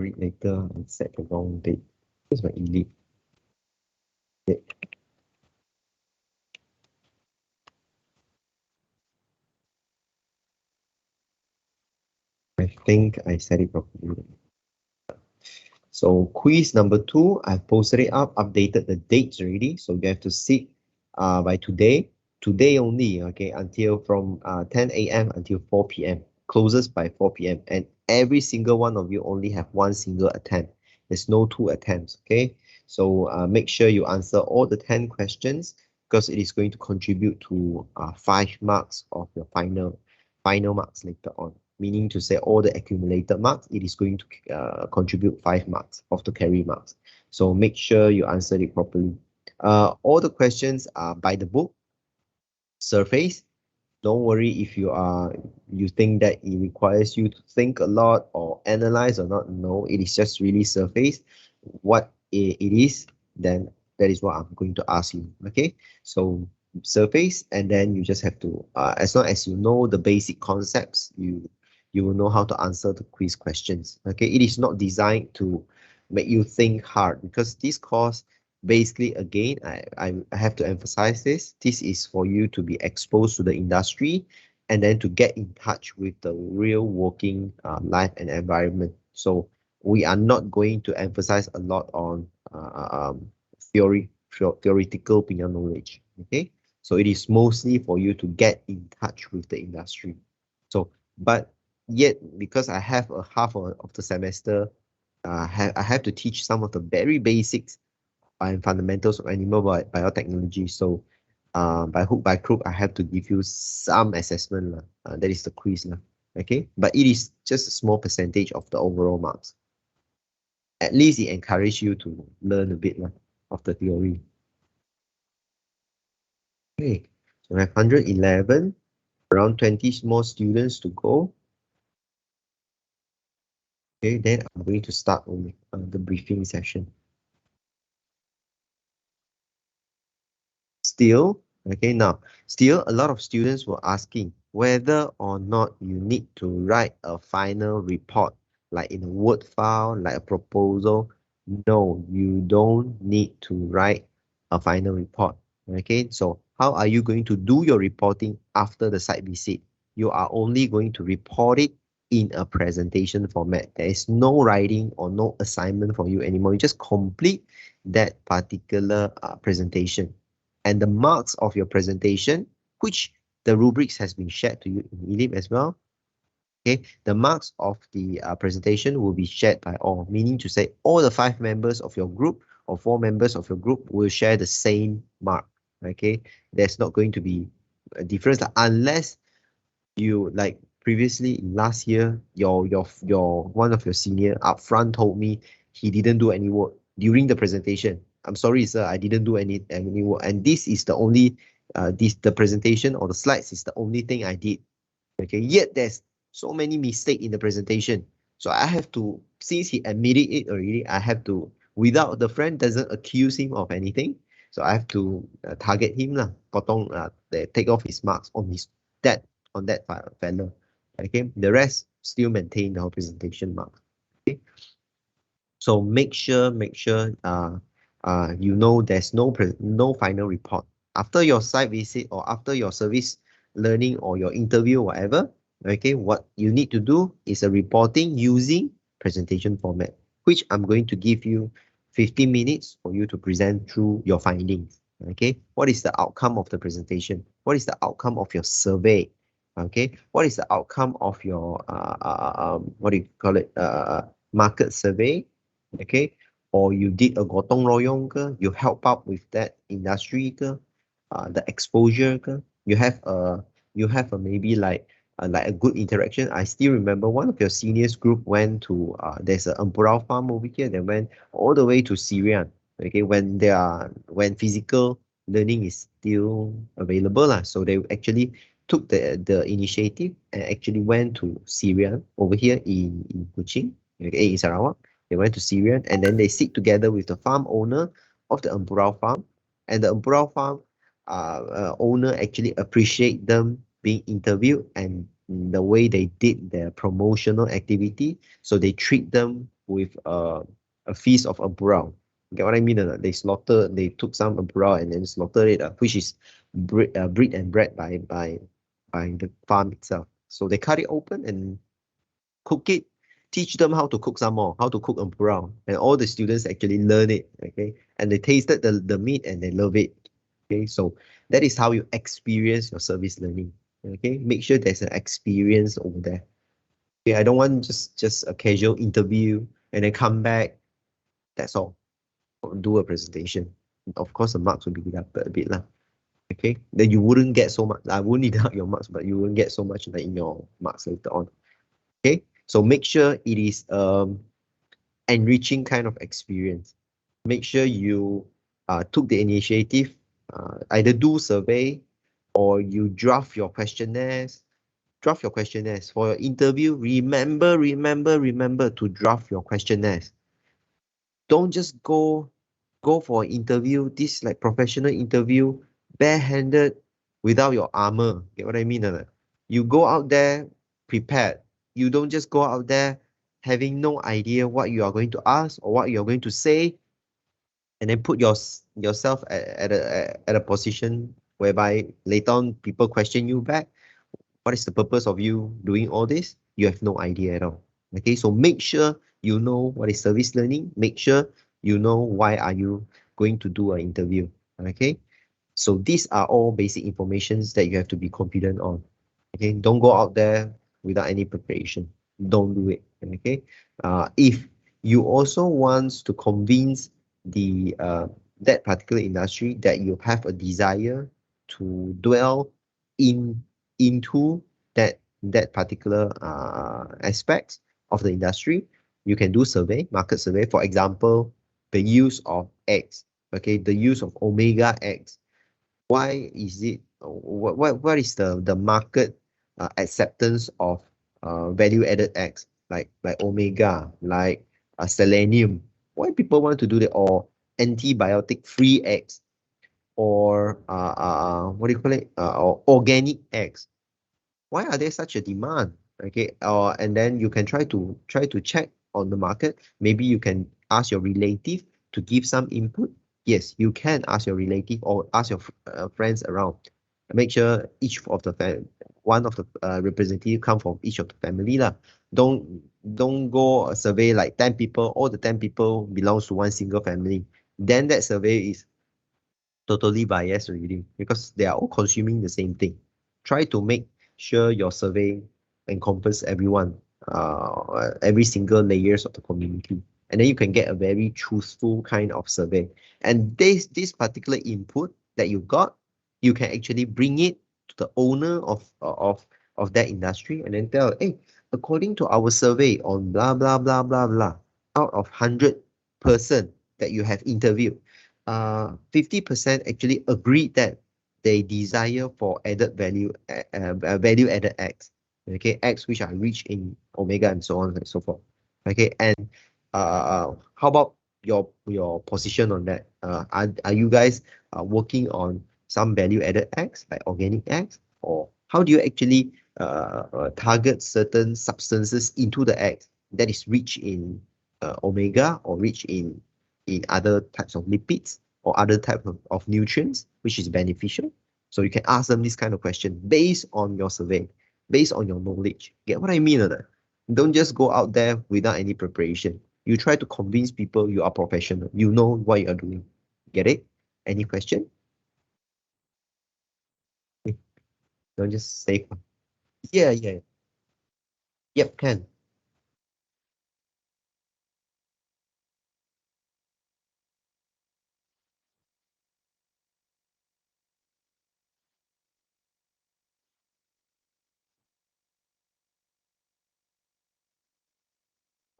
it later. I set the wrong date. Here's my elite. Okay. I think I set it properly. So quiz number 2, I've posted it up, updated the dates already. So you have to sit by today only, okay, until from 10 a.m. until 4 p.m. Closes by 4 p.m. And every single one of you only have one single attempt. There's no 2 attempts, okay? So make sure you answer all the 10 questions because it is going to contribute to 5 marks of your final marks later on. Meaning to say all the accumulated marks, it is going to contribute 5 marks of the carry marks. So make sure you answer it properly. All the questions are by the book, surface. Don't worry if you think that it requires you to think a lot or analyze or not. No, it is just really surface. What it is, then that is what I'm going to ask you. Okay, so surface, and then you just have to, as long as you know the basic concepts, you will know how to answer the quiz questions. Okay, it is not designed to make you think hard because this course basically, again, I have to emphasize this. This is for you to be exposed to the industry and then to get in touch with the real working life and environment. So we are not going to emphasize a lot on theoretical knowledge. Okay, so it is mostly for you to get in touch with the industry. So, but yet because I have a half of the semester, I have to teach some of the very basics and fundamentals of animal biotechnology. So by hook by crook, I have to give you some assessment. That is the quiz. Okay, but it is just a small percentage of the overall marks. At least it encourages you to learn a bit of the theory. Okay, so we have 111, around 20 more students to go. Okay, then I'm going to start on the briefing session. Still, okay, now, still a lot of students were asking whether or not you need to write a final report, like in a Word file, like a proposal. No, you don't need to write a final report. Okay, so how are you going to do your reporting after the site visit? You are only going to report it in a presentation format. There is no writing or no assignment for you anymore. You just complete that particular presentation. And the marks of your presentation, which the rubrics has been shared to you in ELIP as well. Okay, the marks of the presentation will be shared by all, meaning to say all the 5 members of your group or 4 members of your group will share the same mark. Okay, there's not going to be a difference unless you, like previously last year, your one of your senior upfront told me he didn't do any work during the presentation. I'm sorry, sir, I didn't do any work, and this is the only the presentation or the slides is the only thing I did. Okay, yet there's so many mistakes in the presentation, so I have to, since he admitted it already, I have to, without the friend doesn't accuse him of anything, so I have to target him lah, potong take off his marks on that fellow. Okay, the rest still maintain the presentation marks. Okay, so make sure you know there's no final report after your site visit or after your service learning or your interview, whatever. Okay, what you need to do is a reporting using presentation format, which I'm going to give you 15 minutes for you to present through your findings. Okay, what is the outcome of the presentation? What is the outcome of your survey? Okay, what is the outcome of your what do you call it, market survey? Okay, or you did a gotong royong ke, you help out with that industry ke, the exposure ke, you have a maybe like a good interaction. I still remember one of your seniors group went to there's an Empurau farm over here. They went all the way to Syria. Okay, when physical learning is still available lah, so they actually took the initiative and actually went to Syria over here in Kuching, okay, in Sarawak. They went to Syria and then they sit together with the farm owner of the Empurau farm, and the Empurau farm owner actually appreciate them being interviewed and the way they did their promotional activity. So they treat them with a feast of abroad. Get what I mean? They took some abroad and then slaughtered it, which is breed and bred by the farm itself. So they cut it open and cook it, teach them how to cook some more, how to cook abroad. And all the students actually learn it, okay? And they tasted the meat and they love it, okay? So that is how you experience your service learning, okay? Make sure there's an experience over there. Okay, I don't want just a casual interview and then come back, that's all. Do a presentation. Of course, the marks will be up a bit lah. Okay, then you wouldn't get so much. I won't deduct your marks, but you won't get so much like in your marks later on. Okay, so make sure it is enriching kind of experience. Make sure you took the initiative, either do survey or you draft your questionnaires. Draft your questionnaires for your interview. Remember to draft your questionnaires. Don't just go for an interview, this like professional interview, barehanded without your armor. Get what I mean? Or not? You go out there prepared. You don't just go out there having no idea what you are going to ask or what you're going to say, and then put yourself at a position whereby later on people question you back. What is the purpose of you doing all this? You have no idea at all. Okay, so make sure you know what is service learning. Make sure you know why are you going to do an interview. Okay, so these are all basic informations that you have to be confident on. Okay, don't go out there without any preparation. Don't do it. Okay, if you also want to convince the that particular industry that you have a desire to dwell in into that particular aspects of the industry, you can do market survey. For example, the use of X, okay, the use of omega X. Why is it? What is the market acceptance of value added X like omega, like selenium? Why people want to do that, or antibiotic free X, or what do you call it? Or organic X? Why are there such a demand? Okay, and then you can try to check on the market. Maybe you can ask your relative to give some input. Yes, you can ask your relative or ask your friends around. Make sure each of the one of the representative come from each of the family lah. Don't go a survey like 10 people. All the 10 people belongs to one single family. Then that survey is totally biased already because they are all consuming the same thing. Try to make sure your survey encompass everyone, every single layers of the community, and then you can get a very truthful kind of survey. And this particular input that you got, you can actually bring it to the owner of that industry and then tell, hey, according to our survey on blah blah blah blah blah, out of 100 person that you have interviewed, 50% actually agreed that they desire for added value, value added X. Okay, X which are rich in omega and so on and so forth. Okay, and how about your position on that? Are you guys working on some value added X like organic X, or how do you actually target certain substances into the X that is rich in omega or rich in other types of lipids or other type of nutrients, which is beneficial? So you can ask them this kind of question based on your survey, based on your knowledge. Get what I mean? Or not? Don't just go out there without any preparation. You try to convince people you are professional. You know what you are doing. Get it? Any question? Don't just say. Yeah, yeah. Yep, can.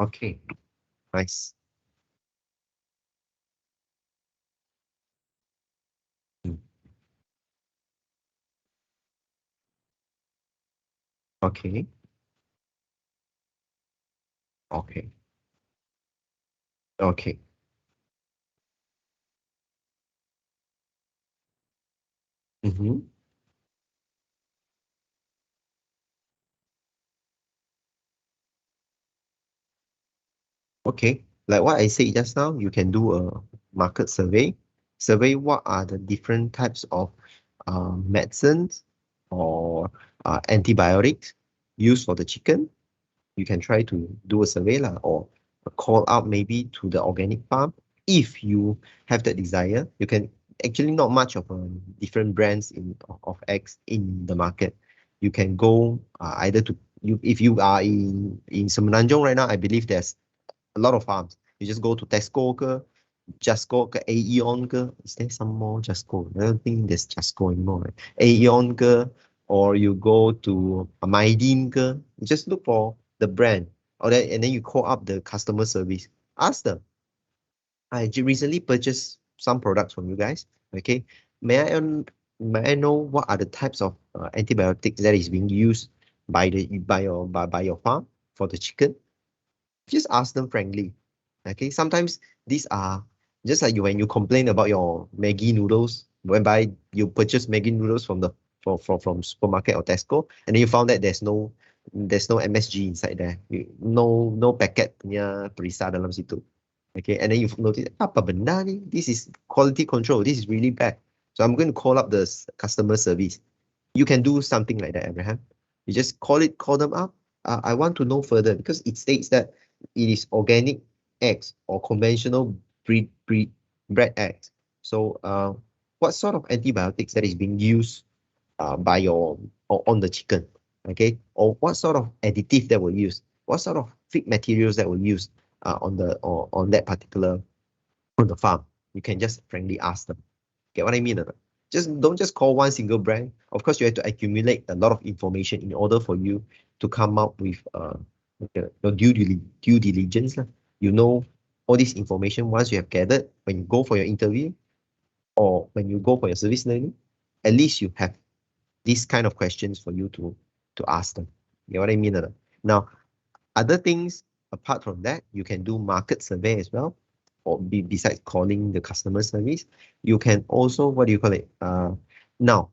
Okay, nice. Mm. Okay, okay, okay. Mm-hmm. Okay, like what I said just now, you can do a market survey. Survey what are the different types of medicines or antibiotics used for the chicken. You can try to do a survey lah, or a call out maybe to the organic farm. If you have that desire, you can actually not much of different brands of eggs in the market. You can go either to you if you are in Semenanjung right now. I believe there's a lot of farms. You just go to Tesco ke, Jasco ke, Aeon ke. Is there some more Jasco? I don't think there's Jasco anymore. Right? Aeon ke, or you go to Maidin ke. You just look for the brand, or that, and then you call up the customer service. Ask them. I recently purchased some products from you guys. Okay, may I may I know what are the types of antibiotics that is being used by your farm for the chicken? Just ask them frankly. Okay, sometimes these are just like you when you complain about your Maggi noodles, whereby you purchase Maggi noodles from the from supermarket or Tesco, and then you found that there's no MSG inside there, no packet punya perisa dalam situ. Okay, and then you notice apa benda ni? This is quality control. This is really bad. So I'm going to call up the customer service. You can do something like that, Abraham. You just call them up. I want to know further because it states that it is organic eggs or conventional bred eggs. So what sort of antibiotics that is being used by your or on the chicken, okay? Or what sort of additive that will use? What sort of feed materials that will use on the or on that particular on the farm? You can just frankly ask them. Get what I mean? Just don't just call one single brand. Of course, you have to accumulate a lot of information in order for you to come up with your due diligence. You know all this information once you have gathered when you go for your interview or when you go for your service learning, at least you have these kind of questions for you to ask them. You know what I mean? Now, other things apart from that, you can do market survey as well, or besides calling the customer service, you can also, what do you call it? Now,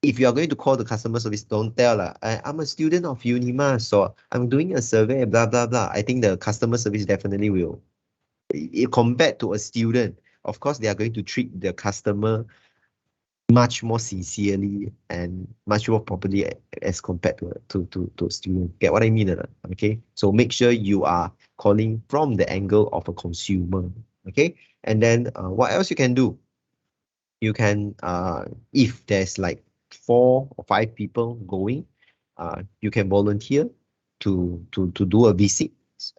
if you are going to call the customer service, don't tell I'm a student of Unima, so I'm doing a survey, blah blah blah. I think the customer service definitely will. Compared to a student, of course, they are going to treat the customer much more sincerely and much more properly as compared to a student. Get what I mean? Okay, so make sure you are calling from the angle of a consumer. Okay, and then what else you can do? You can if there's like 4 or 5 people going, you can volunteer to do a visit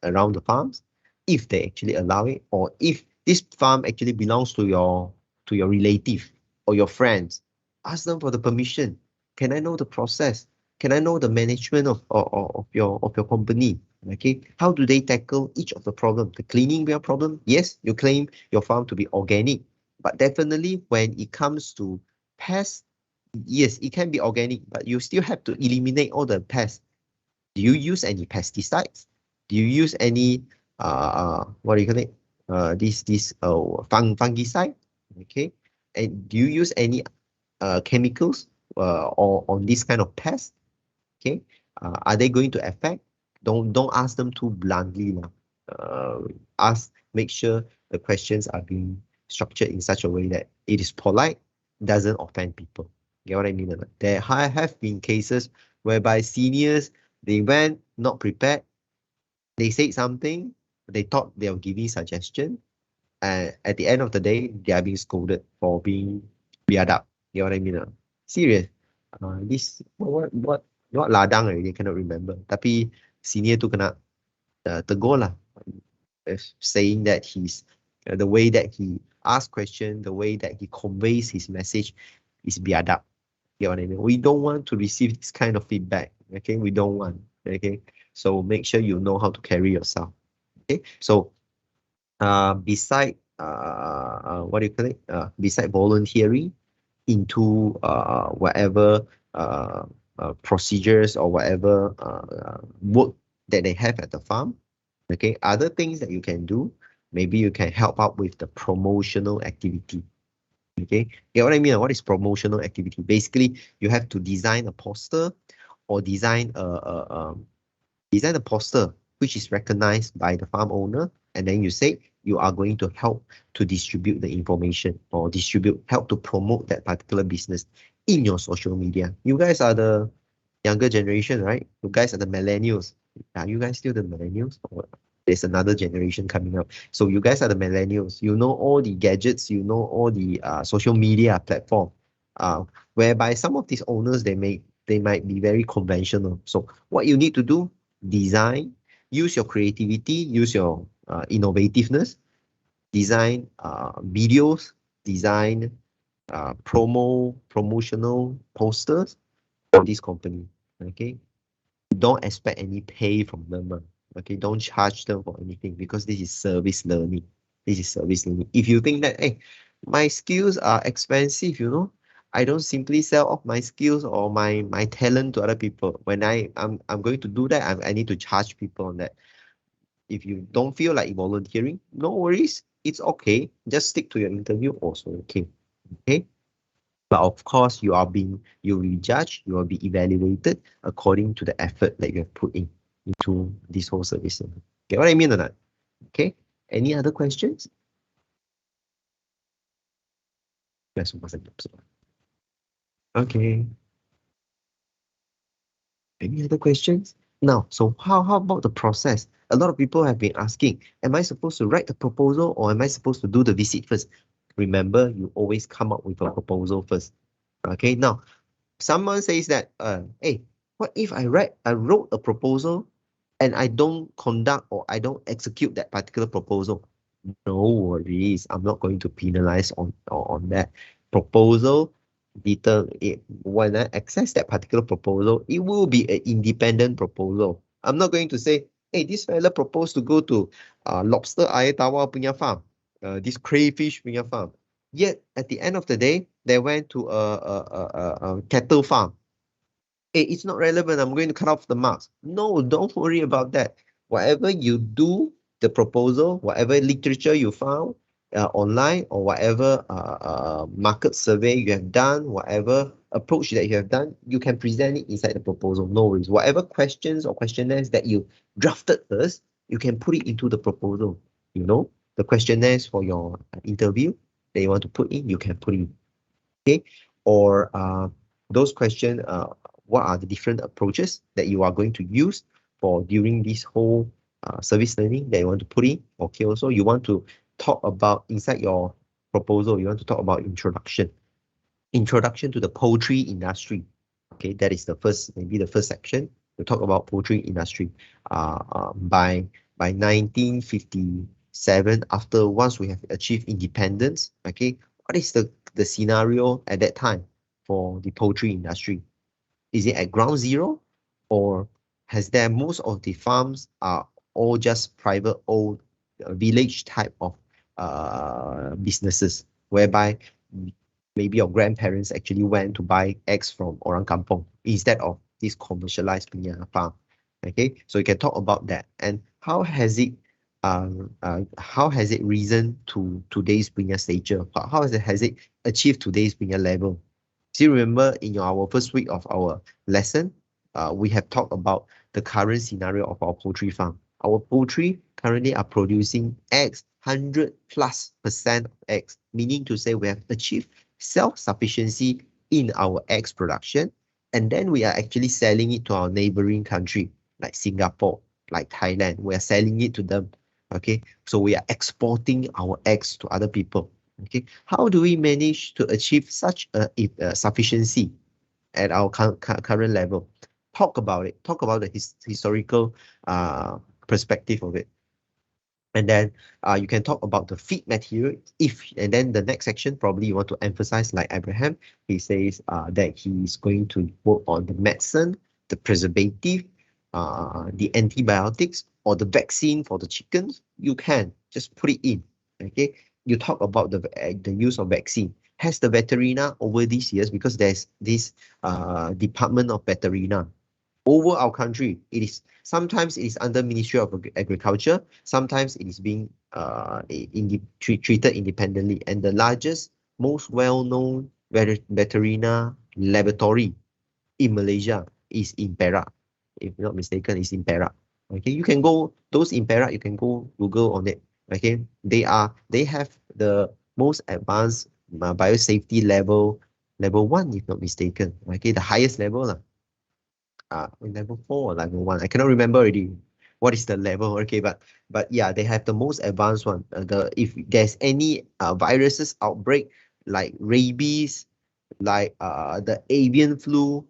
around the farms if they actually allow it, or if this farm actually belongs to your relative or your friends. Ask them for the permission. Can I know the process? Can I know the management of your company? Okay, how do they tackle each of the problem? The cleaning problem? Yes, you claim your farm to be organic, but definitely when it comes to pests, yes, it can be organic, but you still have to eliminate all the pests. Do you use any pesticides? Do you use any what do you call it? This fungicide? Okay, and do you use any chemicals or on this kind of pest? Okay, are they going to affect? Don't ask them too bluntly now. Make sure the questions are being structured in such a way that it is polite, doesn't offend people. Get what I mean? There have been cases whereby seniors, they went not prepared, they said something, they thought they were giving suggestion, and at the end of the day, they are being scolded for being biadab. You know what I mean? Serious. This what ladang already cannot remember. Tapi senior tu kena tegur lah, saying that he's the way that he asks question, the way that he conveys his message is biadab. You know what I mean? We don't want to receive this kind of feedback. Okay, we don't want. Okay, so make sure you know how to carry yourself. Okay, so beside what do you call it? Beside volunteering into whatever procedures or whatever work that they have at the farm. Okay, other things that you can do, maybe you can help out with the promotional activity. Okay, get what I mean? What is promotional activity? Basically, you have to design a poster or design a poster which is recognized by the farm owner, And then you say you are going to help to distribute the information or help to promote that particular business in your social media. You guys are the younger generation, right? You guys are the millennials. Are you guys still the millennials? Or there's another generation coming up. So you guys are the millennials. You know all the gadgets, you know all the social media platform, whereby some of these owners, they might be very conventional. So what you need to do, design, use your creativity, use your innovativeness, design videos, design promotional posters for this company. Okay, don't expect any pay from them. Okay, don't charge them for anything because this is service learning. This is service learning. If you think that, hey, my skills are expensive, I don't simply sell off my skills or my talent to other people. When I'm going to do that, I need to charge people on that. If you don't feel like volunteering, no worries. It's okay. Just stick to your interview also. Okay. Okay. But of course, you will be judged, you will be evaluated according to the effort that you have put into this whole service. Get what I mean or not? Okay. Any other questions? Okay. Any other questions? Now, so how about the process? A lot of people have been asking, am I supposed to write the proposal or am I supposed to do the visit first? Remember, you always come up with a proposal first. Okay, now someone says that, hey, what if I wrote a proposal and I don't conduct or I don't execute that particular proposal? No worries, I'm not going to penalize on that proposal. When I access that particular proposal, it will be an independent proposal. I'm not going to say, hey, this fella proposed to go to lobster air tawar punya farm, this crayfish punya farm. Yet at the end of the day, they went to a cattle farm. Hey, it's not relevant. I'm going to cut off the marks. No, don't worry about that. Whatever you do, the proposal, whatever literature you found online, or whatever market survey you have done, whatever approach that you have done, you can present it inside the proposal. No worries. Whatever questions or questionnaires that you drafted first, you can put it into the proposal. The questionnaires for your interview that you want to put in, you can put in. Okay, or those questions, what are the different approaches that you are going to use for during this whole service learning that you want to put in. Okay, also you want to talk about inside your proposal, you want to talk about introduction to the poultry industry. Okay, that is maybe the first section. We talk about poultry industry. By 1957, once we have achieved independence, okay, what is the scenario at that time for the poultry industry? Is it at ground zero, or most of the farms are all just private owned village type of businesses, whereby maybe your grandparents actually went to buy eggs from orang kampung instead of this commercialized punya farm. Okay, so you can talk about that and how has it risen to today's punya stature? How has it achieved today's punya level? Do you remember in our first week of our lesson, we have talked about the current scenario of our poultry farm. Our poultry currently are producing eggs, 100+% of eggs, meaning to say we have achieved self-sufficiency in our eggs production, and then we are actually selling it to our neighboring country like Singapore, like Thailand. We are selling it to them. Okay, so we are exporting our eggs to other people. Okay, how do we manage to achieve such a sufficiency at our current level? Talk about it. Talk about the historical perspective of it. And then you can talk about the feed material. And then the next section, probably you want to emphasize, like Abraham, he says that he's going to work on the medicine, the preservative, the antibiotics, or the vaccine for the chickens. You can just put it in. Okay, you talk about the use of vaccine. Has the veterinary over these years, because there's this Department of Veterinary over our country, sometimes it is under Ministry of Agriculture, sometimes it is being treated independently. And the largest, most well-known veterinary laboratory in Malaysia is in Perak. If not mistaken, it's in Perak. Okay, you can go, those in Perak, you can go Google on it. Okay, they have the most advanced biosafety level 1, if not mistaken. Okay, the highest level lah. Level 4 or level 1. I cannot remember already what is the level. Okay, but yeah, they have the most advanced one. If there's any viruses outbreak like rabies, like the avian flu,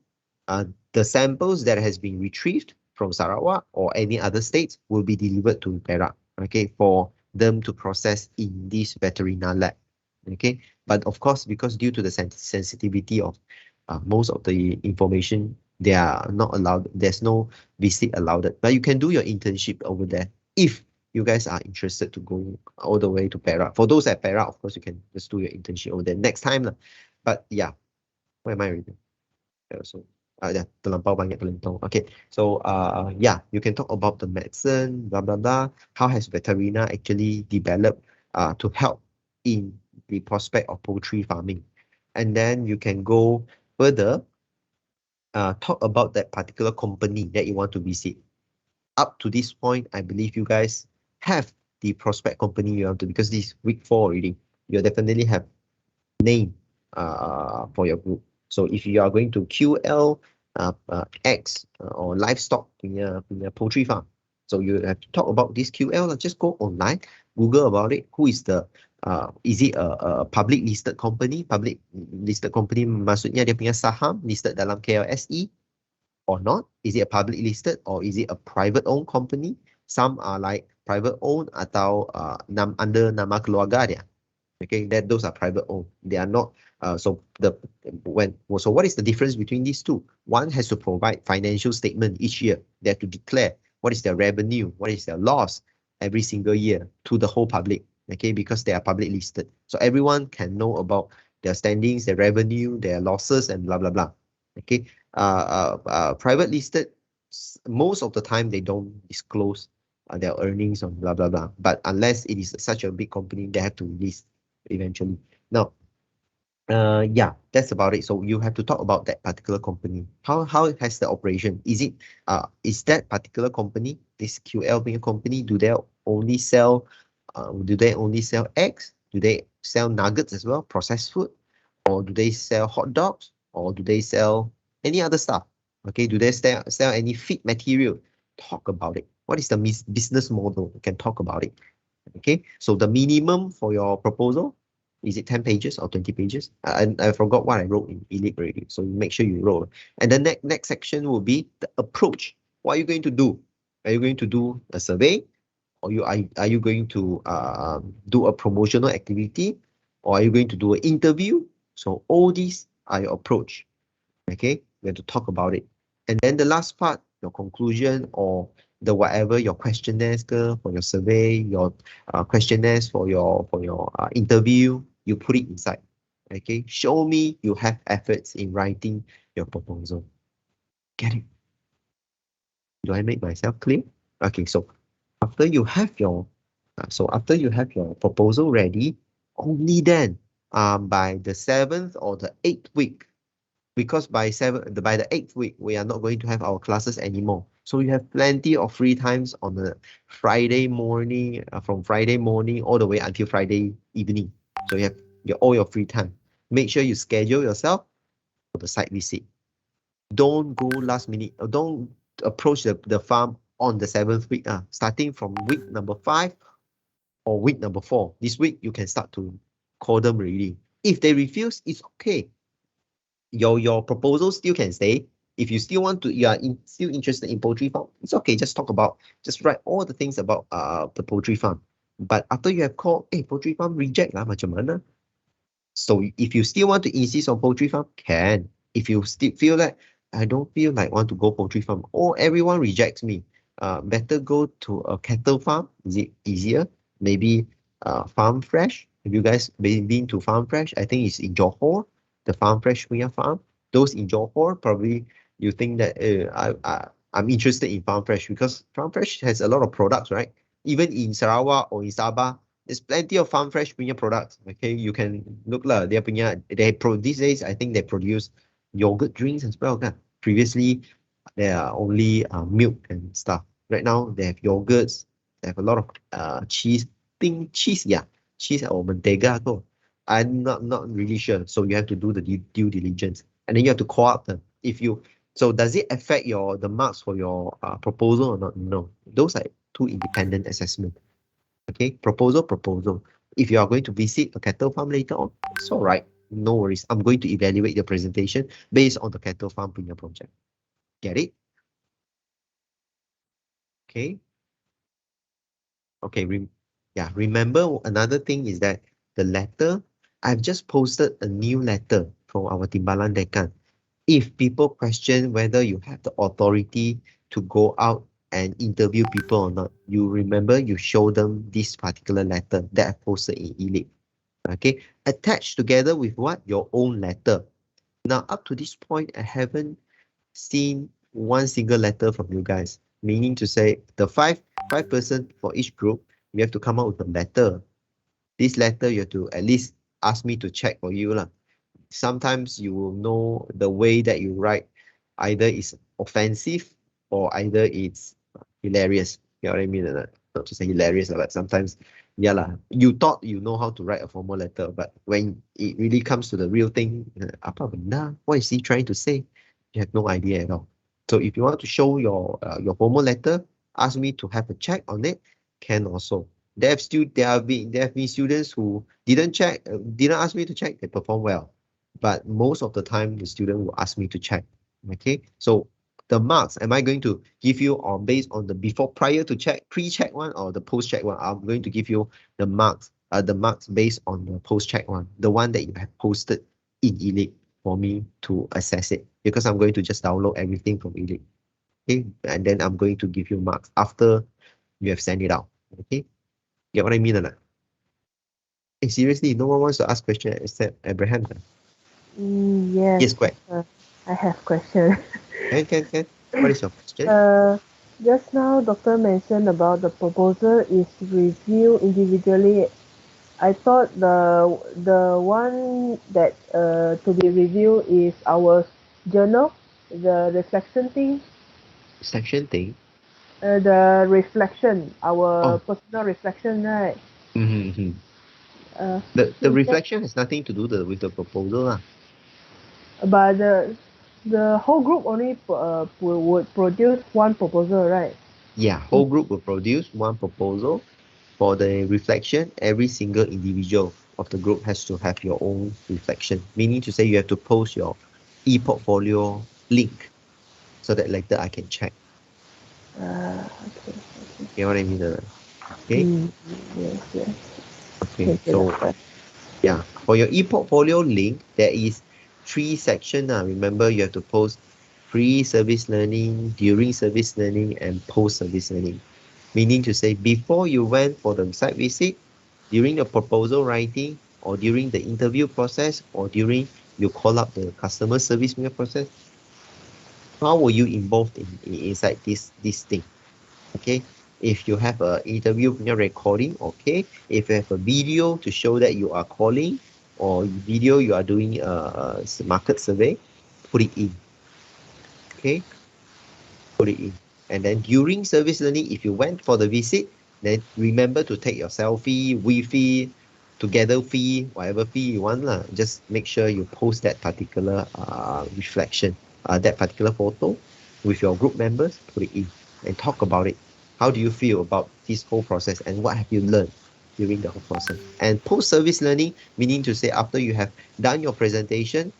uh, the samples that has been retrieved from Sarawak or any other states will be delivered to Perak. Okay, for them to process in this veterinary lab. Okay, but of course, because due to the sensitivity of most of the information, they are not allowed. There's no visit allowed. But you can do your internship over there if you guys are interested to go all the way to Perak. For those at Perak, of course, you can just do your internship over there next time lah. But yeah, where am I reading? So yeah, terlampau banyak kelentong. Okay, so yeah, you can talk about the medicine, blah blah blah. How has veterinary actually developed to help in the prospect of poultry farming, and then you can go further, talk about that particular company that you want to visit. Up to this point, I believe you guys have the prospect company you want to, because this is week 4 already. You definitely have name for your group. So if you are going to QL X or livestock punya poultry farm, so you have to talk about this QL. Just go online, Google about it. Who is the is it a public listed company? Public listed company maksudnya dia punya saham listed dalam KLSE or not? Is it a public listed or is it a private owned company? Some are like private owned atau under nama keluarga dia. Okay, that those are private owned. They are not. So what is the difference between these two? One has to provide financial statement each year. They have to declare what is their revenue, what is their loss every single year to the whole public. Okay, because they are public listed, so everyone can know about their standings, their revenue, their losses, and blah blah blah. Okay, private listed, most of the time they don't disclose their earnings or blah blah blah. But unless it is such a big company, they have to release eventually. Now, yeah, that's about it. So you have to talk about that particular company. How has the operation? Is that particular company, this QL being a company, do they only sell eggs? Do they sell nuggets as well, processed food? Or do they sell hot dogs? Or do they sell any other stuff? Okay, do they sell any feed material? Talk about it. What is the business model? You can talk about it. Okay, so the minimum for your proposal, is it 10 pages or 20 pages? I forgot what I wrote in Elite already, so make sure you wrote. And the next section will be the approach. What are you going to do? Are you going to do a survey? Or are you going to do a promotional activity? Or are you going to do an interview? So all these are your approach. Okay, we have to talk about it. And then the last part, your conclusion, or the whatever your questionnaires for your survey, your questionnaires for your interview, you put it inside. Okay, show me you have efforts in writing your proposal. Get it? Do I make myself clear? Okay, so after you have your proposal ready, only then by the 7th or the 8th week, because by the 8th week, we are not going to have our classes anymore. So you have plenty of free times on the Friday morning, from Friday morning all the way until Friday evening. So you have all your free time. Make sure you schedule yourself for the site visit. Don't go last minute, or don't approach the farm on the 7th week. Starting from week number 5 or week number 4. This week, you can start to call them already. If they refuse, it's okay. Your proposal still can stay. If you still want to, you are still interested in poultry farm, it's okay. Just write all the things about the poultry farm. But after you have called, hey, poultry farm reject lah, macam mana? So if you still want to insist on poultry farm, can. If you still feel like I don't feel like want to go poultry farm, or everyone rejects me, better go to a cattle farm. Is it easier? Maybe Farm Fresh. Have you guys been to Farm Fresh? I think it's in Johor, the Farm Fresh punya farm. Those in Johor, probably you think that I'm interested in Farm Fresh because Farm Fresh has a lot of products, right? Even in Sarawak or in Sabah, there's plenty of Farm Fresh punya products. Okay, you can look lah. These days, I think they produce yogurt drinks as well. Kan? Previously, there are only milk and stuff. Right now, they have yogurts. They have a lot of cheese think cheese, yeah, cheese or mentega kot. I'm not really sure. So you have to do the due diligence, and then you have to call up them. If you so does it affect the marks for your proposal or not? No, those are two independent assessment. Okay, proposal. If you are going to visit a cattle farm later on, it's all right. No worries. I'm going to evaluate your presentation based on the cattle farm in your project. Get it? Okay. Okay. Remember another thing is that the letter, I've just posted a new letter from our Timbalan Dekan. If people question whether you have the authority to go out and interview people or not, you remember you show them this particular letter that I posted in eLeap. Okay, attached together with what? Your own letter. Now, up to this point, I haven't seen one single letter from you guys, meaning to say the five person for each group, you have to come up with a letter. This letter, you have to at least ask me to check for you lah. Sometimes you will know the way that you write either is offensive or either it's hilarious. You know what I mean? Not to say hilarious, but sometimes, yeah lah, you thought you know how to write a formal letter, but when it really comes to the real thing, apa benda? What is he trying to say? You have no idea at all. So if you want to show your formal letter, ask me to have a check on it, can also. There have been students who didn't ask me to check, they perform well. But most of the time, the student will ask me to check. Okay, so the marks, am I going to give you on based on the prior to check, pre-check one or the post-check one? I'm going to give you the marks based on the post-check one, the one that you have posted in eLeap for me to assess it, because I'm going to just download everything from eLeap. Okay, and then I'm going to give you marks after you have sent it out. Okay, get what I mean or not? Hey, seriously, no one wants to ask question except Abraham. Yes. Yes, correct. I have question. Can. What is your question? Just now, Doctor mentioned about the proposal is reviewed individually. I thought the one that to be reviewed is our journal, the reflection thing. Section thing. The reflection, our Oh, personal reflection, right? mm-hmm. The Is that, reflection has nothing to do with the proposal lah. but the whole group only would produce one proposal, right? Yeah, whole group will produce one proposal. For the reflection, every single individual of the group has to have your own reflection, meaning to say you have to post your e-portfolio link so that later I can check. Okay. You know what I mean? Okay. Yes. Okay. Thank you, So Doctor. yeah, for your e-portfolio link, there is 3 sections. Remember, you have to post pre-service learning, during service learning, and post-service learning. Meaning to say, before you went for the site visit, during the proposal writing, or during the interview process, or during you call up the customer service process, how were you involved inside this thing? Okay. If you have an interview recording, okay. If you have a video to show that you are calling, or video you are doing a market survey, put it in. Okay, put it in. And then during service learning, if you went for the visit, then remember to take your selfie, Wi-Fi, together fee, whatever fee you want lah. Just make sure you post that particular reflection, that particular photo with your group members, put it in and talk about it. How do you feel about this whole process and what have you learned during the whole process? And post-service learning, meaning to say after you have done your presentation,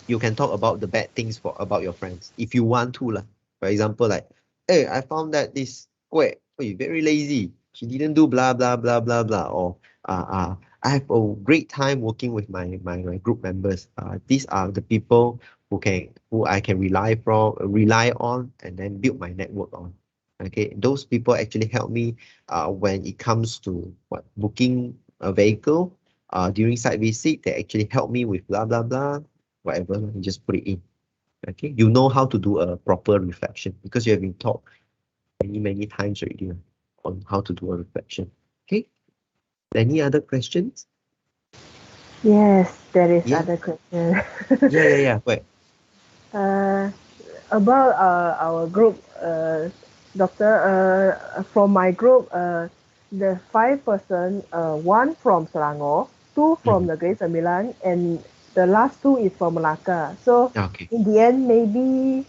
you can talk about the bad things about your friends if you want to lah. For example, like, hey, I found that this very lazy. She didn't do blah blah blah blah blah. Or I have a great time working with my group members. These are the people who I can rely on, and then build my network on. Okay, those people actually help me when it comes to booking a vehicle. During site visit, they actually help me with blah blah blah, whatever, you just put it in. Okay, you know how to do a proper reflection because you have been taught many times already on how to do a reflection. Okay, any other questions? Yes, there is Yeah, other question. yeah. Wait. uh, about our group, Doctor. From my group, the 5 person, one from Selangor, two from Negeri Sembilan, and the last two is from Malacca. So Okay. in the end, maybe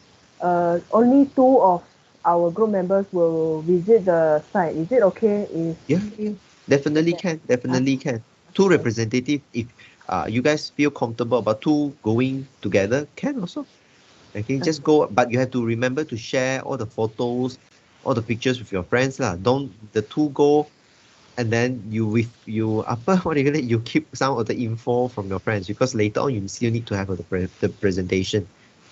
only two of our group members will visit the site. Is it okay if Yeah, yeah, definitely okay? can, Ah, definitely can. Two okay. representative, if you guys feel comfortable about two going together, can also. Okay, just Okay. go, but you have to remember to share all the photos, all the pictures with your friends lah. Don't the two go and then you with you upper what do you gonna you keep some of the info from your friends because later on you still need to have the presentation,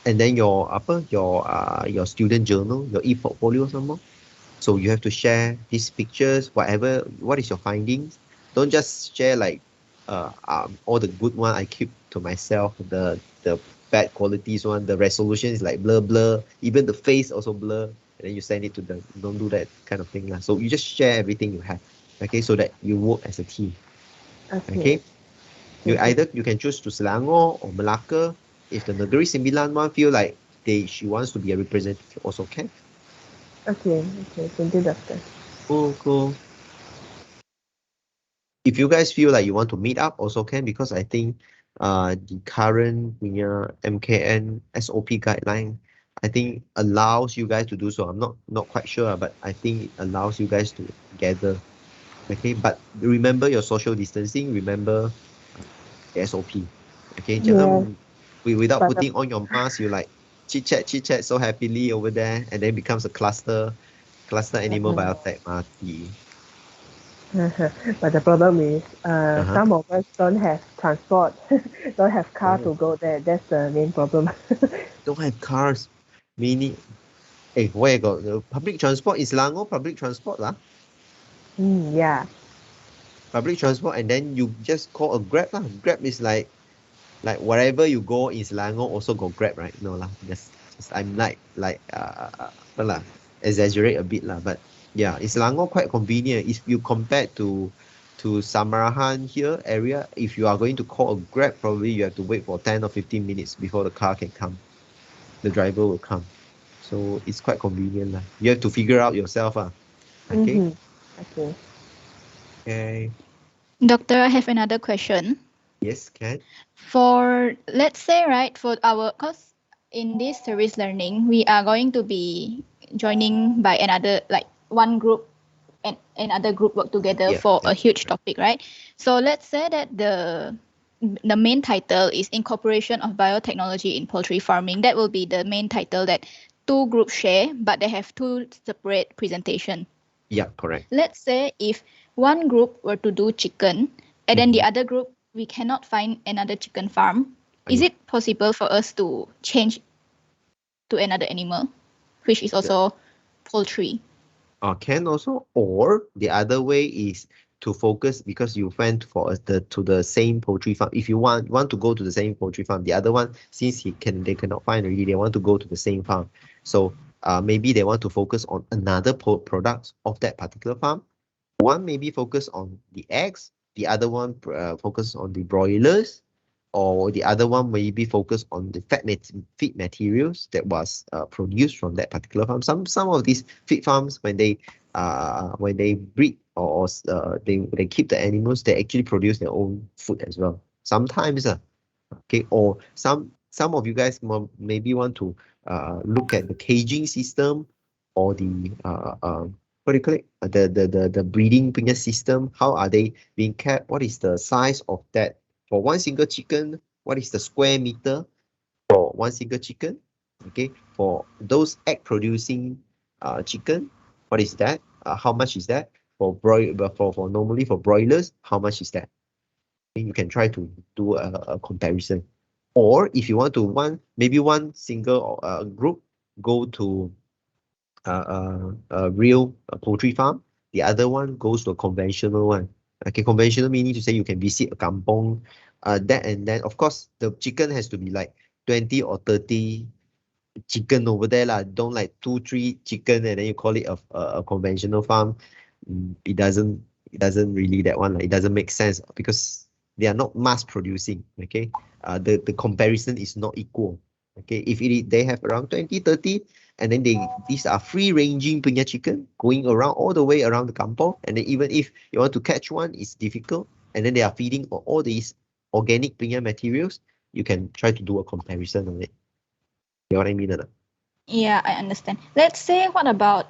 and then your upper your student journal, your e-portfolio some more. So you have to share these pictures, whatever, what is your findings. Don't just share like all the good one I keep to myself. The bad qualities one, the resolution is like blur blur, even the face also blur, and then you send it to them. Don't do that kind of thing lah. So you just share everything you have, okay, so that you work as a team. Okay. Okay, you Thank you. either you can choose to Selangor or Melaka. If the Negeri Sembilan one feel like she wants to be a representative, also can. Okay. Okay. Thank you, doctor. Cool, cool. If you guys feel like you want to meet up, also can, because I think the current punya MKN SOP guideline, I think allows you guys to do so. I'm not quite sure, but I think it allows you guys to gather. Okay, but remember your social distancing. Remember the SOP. Okay, Yes, jangan without but putting on your mask, you like chit chat so happily over there, and then becomes a cluster animal biotech mati. but the problem is, Uh-huh. some of us don't have transport, don't have car Oh, to go there. That's the main problem. don't have cars. Meaning, where got the public transport is Selangor public transport lah. Yeah. Public transport, and then you just call a Grab lah. Grab is like wherever you go in Selangor also got Grab, right? No lah. Just I'm what lah, exaggerate a bit lah. But yeah, in Selangor quite convenient. If you compare to Samarahan here area, if you are going to call a Grab, probably you have to wait for 10 or 15 minutes before the car can come. The driver will come. So it's quite convenient lah. You have to figure out yourself ah. Okay. Mm-hmm. Okay. Okay. Doctor, I have another question. Yes, can. For, let's say, right, for our, because in this service learning, we are going to be joining by another, like one group and another group work together Yeah. for Yeah. a huge topic, right? So let's say that the main title is Incorporation of Biotechnology in Poultry Farming. That will be the main title that two groups share, but they have two separate presentation. Yeah, correct. Let's say if one group were to do chicken and then the Mhm. other group, we cannot find another chicken farm, is Yeah. it possible for us to change to another animal, which is The- also poultry? Can also, or the other way is to focus because you went for the same poultry farm. If you want to go to the same poultry farm, the other one, since they cannot find already, they want to go to the same farm. So maybe they want to focus on another products of that particular farm. One maybe focus on the eggs, the other one focus on the broilers, or the other one maybe focus on the feed materials that was produced from that particular farm. Some of these feed farms, when they breed or they keep the animals, they actually produce their own food as well. Sometimes, okay, or some of you guys maybe want to look at the caging system or the what do you call it? The breeding punya system. How are they being kept? What is the size of that for one single chicken? What is the square meter for one single chicken? Okay, for those egg producing chicken, what is that? How much is that? For normally for broilers, how much is that? You can try to do a comparison. Or if you want to maybe one single group go to a real poultry farm, the other one goes to a conventional one. Okay, conventional meaning to say you can visit a kampong, that and then of course the chicken has to be like 20 or 30 chicken over there lah. Don't like 2, 3 chicken and then you call it a conventional farm. It doesn't really that one. Like, it doesn't make sense because they are not mass producing. Okay, the comparison is not equal. Okay, if they have around 20, 30, and then these are free-ranging punya chicken going around all the way around the kampong, and then even if you want to catch one, it's difficult, and then they are feeding on all these organic punya materials, you can try to do a comparison on it. You know what I mean or not? Yeah, I understand. Let's say, what about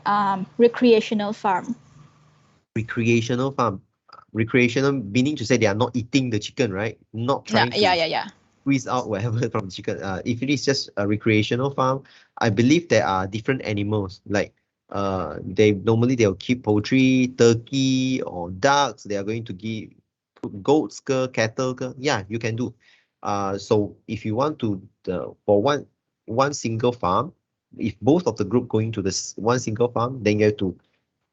recreational farm? Recreational farm. Recreational meaning to say they are not eating the chicken, right? Not trying to Yeah. squeeze out whatever from the chicken. If it is just a recreational farm, I believe there are different animals. Like they'll keep poultry, turkey, or ducks. They are going to give goats, cattle. Yeah, you can do. So if you want to for one single farm, if both of the group going to this one single farm, then you have to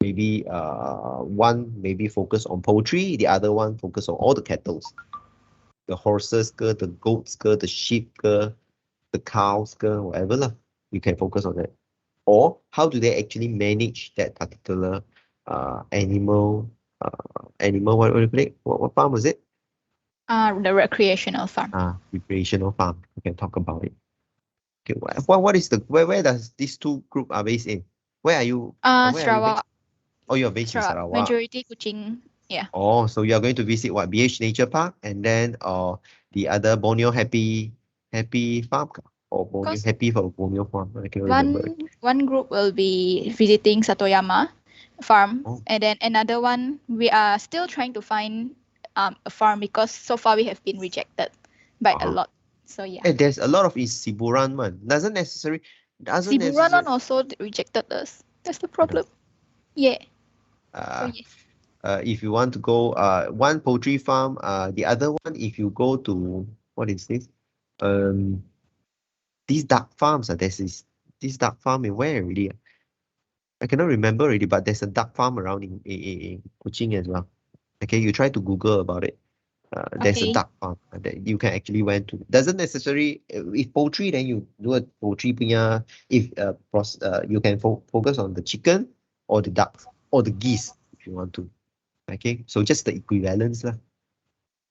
maybe one maybe focus on poultry, the other one focus on all the cattle, the horses, the goats, the sheep, the cows, whatever lah. You can focus on that. Or how do they actually manage that particular animal? What do you play? What farm was it? The recreational farm. Recreational farm. We can talk about it. Okay, what is the where does these two group are based in? Where are you? Where are you Sarawak. based? Oh, you're based in Sarawak. Majority Kuching. Yeah. Oh, so you are going to visit what? BH Nature Park and then the other Borneo Happy Farm or Borneo Happy for Borneo Farm. I can remember. One group will be visiting Satoyama farm, and then another one we are still trying to find a farm because so far we have been rejected by a lot. So yeah. Hey, there's a lot of Siburan one. Siburan one also rejected us. That's the problem. Yeah. So yes. If you want to go one poultry farm, the other one if you go to what is this? These duck farms this duck farm in where already? I cannot remember already, but there's a duck farm around in Kuching as well. Okay, you try to Google about it. There's a duck farm that you can actually went to. Doesn't necessarily if poultry, then you do a poultry punya. If you can focus on the chicken or the ducks or the geese if you want to. Okay, so just the equivalence lah.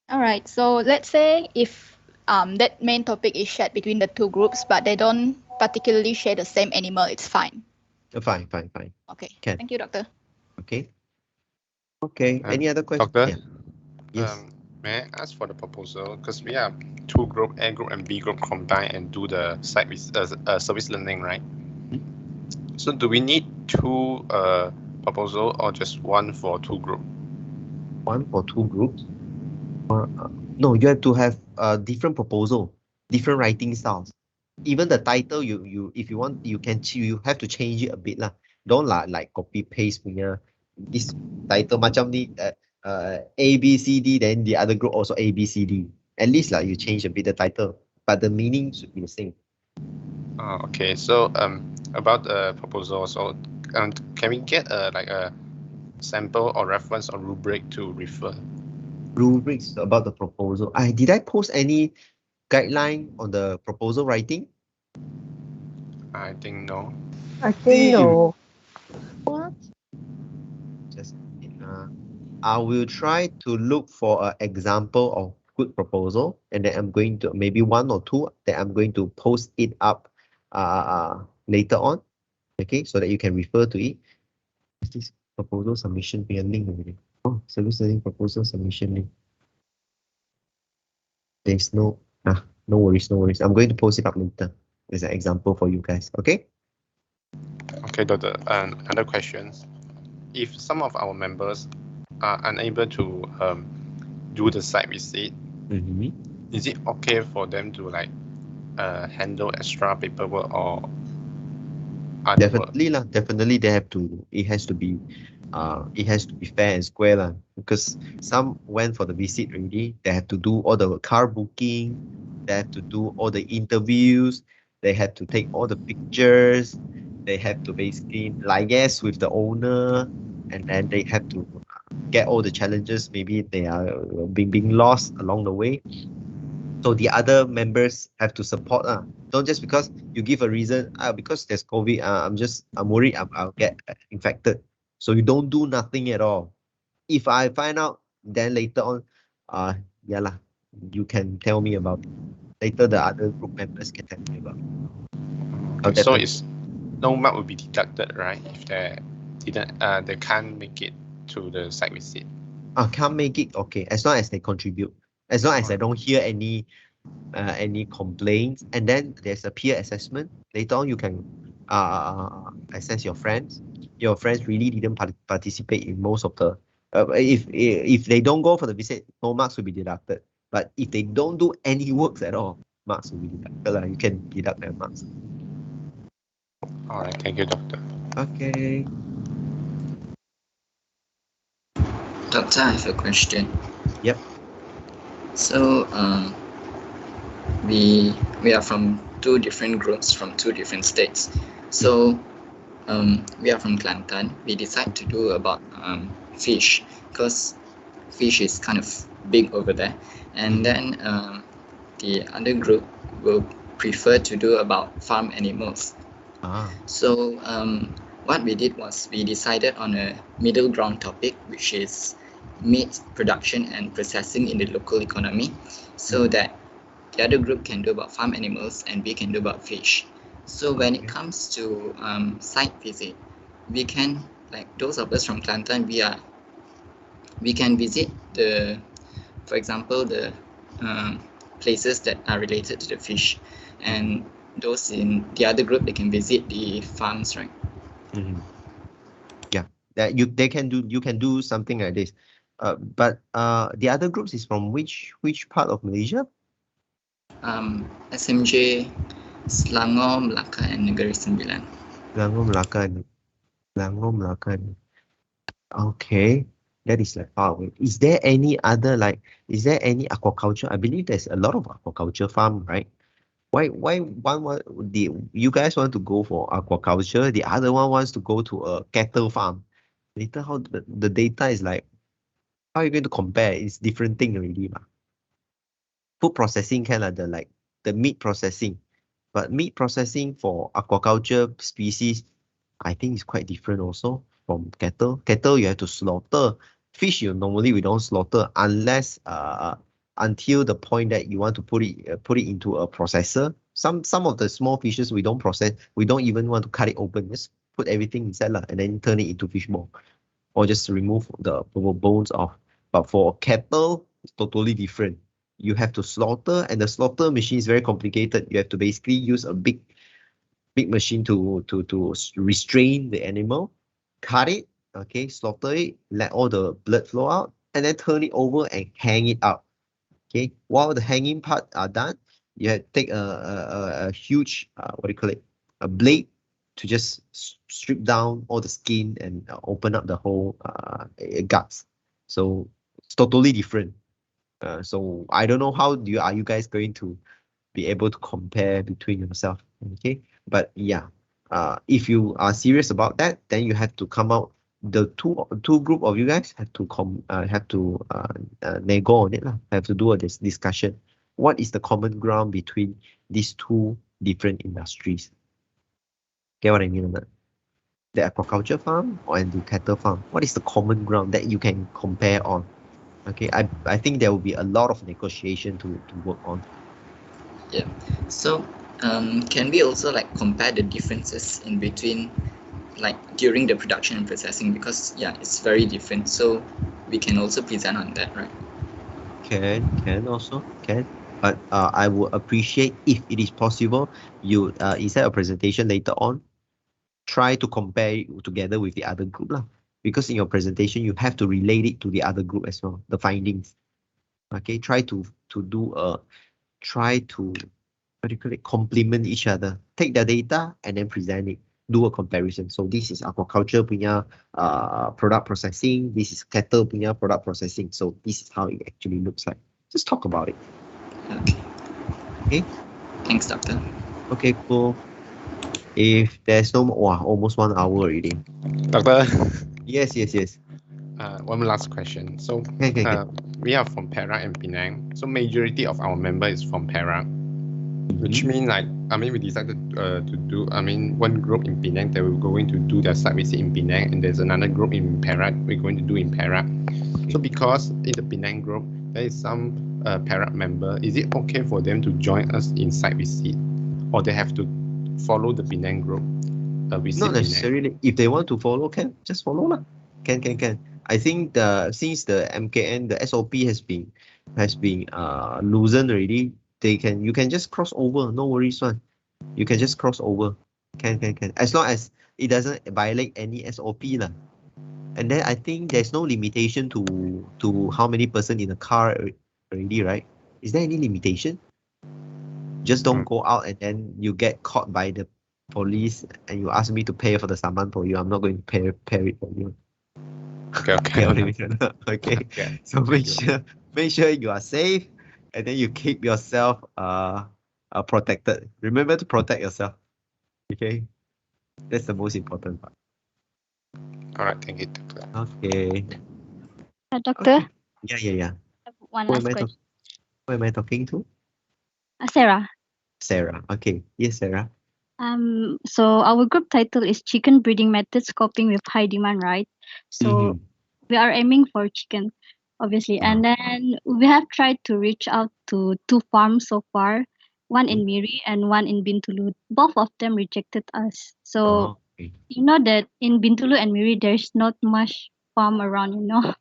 All right. So let's say if that main topic is shared between the two groups, but they don't particularly share the same animal, it's fine. Fine. Okay. Can. Thank you, Doctor. Okay. Any other questions? Doctor? Yeah. Yes. May I ask for the proposal? Because we have two group, A group and B group combine and do the service learning, right? So do we need two proposal or just one for two group? One for two groups? No, you have to have a different proposal, different writing styles. Even the title, if you want, you have to change it a bit lah. Don't like copy paste punya this title macam ni A B C D, then the other group also A B C D. At least you change a bit the title, but the meaning should be the same. Okay, so about the proposal, so can we get like a sample or reference or rubric to refer? Rubrics about the proposal. Did I post any guideline on the proposal writing? I think no. I think no. What? Just I will try to look for an example of good proposal, and then I'm going to maybe one or two that I'm going to post it up later on. Okay, so that you can refer to it. Is this proposal submission be a link already? Oh, service learning proposal submission link. There's no worries. I'm going to post it up later. There's an example for you guys. Okay. Okay, Doctor. Another question. If some of our members are unable to do the site visit, is it okay for them to like handle extra paperwork or other definitely work? Definitely they have to. It has to be fair and square lah. Because some went for the visit already. They have to do all the car booking. They have to do all the interviews. They have to take all the pictures. They have to basically liaise with the owner, and then they have to get all the challenges. Maybe they are being lost along the way. So the other members have to support. Don't just because you give a reason, because there's COVID, I'm worried I'll get infected. So you don't do nothing at all. If I find out, then later on, you can tell me about it. Later the other group members can tell me about. Okay, so it's no mark will be deducted, right? If they can't make it to the site visit. Can't make it, okay, as long as they contribute, as long as I don't hear any complaints, and then there's a peer assessment. Later on you can assess your friends. Your friends really didn't participate in most of the if they don't go for the visit, no marks will be deducted. But if they don't do any works at all, marks will be deducted. You can deduct their marks. All right, thank you, Doctor. Okay. Doctor, I have a question. Yep. So we are from two different groups from two different states. So we are from Kelantan. We decide to do about fish, because fish is kind of big over there. And then the other group will prefer to do about farm animals. So what we did was we decided on a middle ground topic, which is meat production and processing in the local economy, so that the other group can do about farm animals and we can do about fish. So when it comes to site visit, we can, like those of us from Kelantan, we can visit the, for example, the places that are related to the fish, and those in the other group, they can visit the farms, right? Yeah, that you can do something like this. But the other groups is from which part of Malaysia? SMJ, Selangor, Melaka, and Negeri Sembilan. Selangor, Melaka. Okay, that is like far away. Is there any other is there any aquaculture? I believe there's a lot of aquaculture farm, right? Why you guys want to go for aquaculture? The other one wants to go to a cattle farm. Later, how the data is like, how are you going to compare? It's different thing already, ma. Food processing kind of the meat processing, but meat processing for aquaculture species, I think is quite different also from cattle. Cattle you have to slaughter. Fish we don't slaughter unless until the point that you want to put it into a processor. Some of the small fishes we don't process. We don't even want to cut it open. Just put everything inside and then turn it into fish ball, or just remove the bones off. But for cattle, it's totally different. You have to slaughter, and the slaughter machine is very complicated. You have to basically use a big machine to restrain the animal, cut it, okay, slaughter it, let all the blood flow out, and then turn it over and hang it up. Okay, while the hanging part are done, you have to take a huge what do you call it, a blade, to just strip down all the skin and open up the whole guts. So it's totally different. So I don't know how are you guys going to be able to compare between yourself, okay? But yeah, if you are serious about that, then you have to come out. The two group of you guys have to nego on it, have to do this discussion. What is the common ground between these two different industries? Get what I mean or not? The aquaculture farm and the cattle farm. What is the common ground that you can compare on? Okay, I think there will be a lot of negotiation to work on. Yeah. So can we also compare the differences in between, during the production and processing, because it's very different, so we can also present on that, right? Can but I would appreciate if it is possible, you instead of presentation later on, try to compare it together with the other group because in your presentation you have to relate it to the other group as well, the findings. Okay, try to complement each other. Take the data and then present it. Do a comparison. So this is aquaculture punya product processing. This is cattle punya product processing. So this is how it actually looks like. Just talk about it. Okay. Okay. Thanks, Doctor. Okay, cool. If there's no more, almost 1 hour already. Doctor. Yes. One last question. So we are from Perak and Penang. So majority of our member is from Perak, which means we decided to do, one group in Penang, they were going to do their site visit in Penang, and there's another group in Perak, we're going to do in Perak. So because in the Penang group, there is some Perak member, is it okay for them to join us in site visit? Or they have to follow the Penang group? Visit Not necessarily. If they want to follow, can just follow lah. Can. I think since the MKN, the SOP has been loosened already, you can just cross over, no worries one. You can just cross over. Can. As long as it doesn't violate any SOP lah. And then I think there's no limitation to how many person in the car already, right? Is there any limitation? Just don't go out and then you get caught by the police and you ask me to pay for the saman for you. I'm not going to pay it for you. Okay. Okay. So make sure you are safe, and then you keep yourself protected. Remember to protect yourself. Okay, that's the most important part. All right, thank you, Doctor. Okay. Doctor? Okay. Yeah. One last question. Who am I talking to? Sarah. Sarah. Okay. Yes, Sarah. So our group title is Chicken Breeding Methods Coping with High Demand, right? So we are aiming for chicken, obviously. And then we have tried to reach out to 2 farms so far, one in Miri and one in Bintulu. Both of them rejected us. So you know that in Bintulu and Miri, there's not much farm around, you know.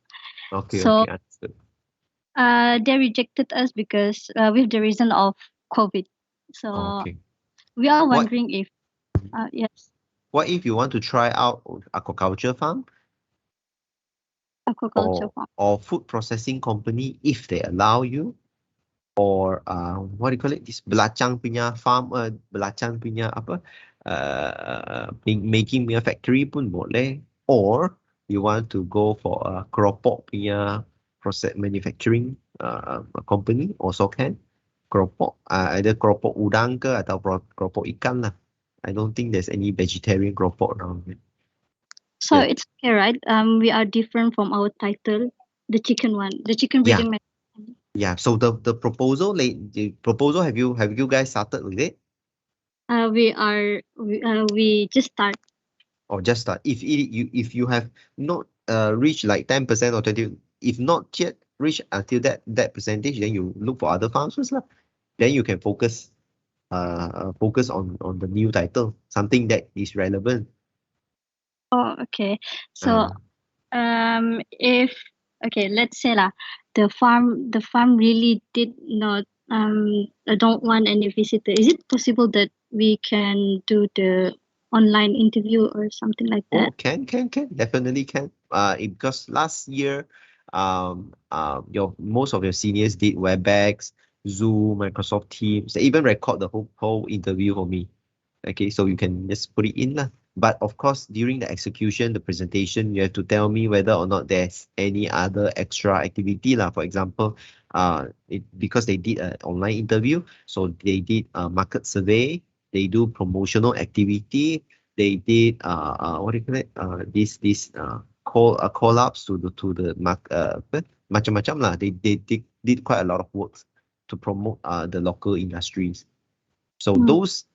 Okay, understood. They rejected us because with the reason of COVID. So we are wondering if yes. What if you want to try out aquaculture farm? Aquaculture farm. Or food processing company if they allow you? Or what do you call it? This belacang punya farm, belacang punya apa? Making punya factory pun boleh. Or you want to go for a keropok punya process manufacturing company also can. Keropok, either keropok udang ke atau keropok ikan lah. I don't think there's any vegetarian keropok around here. So it's okay, right? We are different from our title, the chicken one, the chicken breeding method. Yeah. So the proposal, have you guys started with it? We just start. Or just start. If you have not reached like 10% or 20%, if not yet reach until that percentage, then you look for other farms first lah. Then you can focus on the new title, something that is relevant. Oh, okay. So if let's say the farm really did not don't want any visitor, is it possible that we can do the online interview or something like that? Oh, can definitely can. Because last year most of your seniors did WebEx, Zoom, Microsoft Teams. They even record the whole interview for me. Okay, so you can just put it in lah. But of course, during the execution, the presentation, you have to tell me whether or not there's any other extra activity lah. For example, because they did an online interview, so they did a market survey, they do promotional activity, they did what do you call it? This call ups to the macam-macam lah. They did quite a lot of work to promote the local industries. So those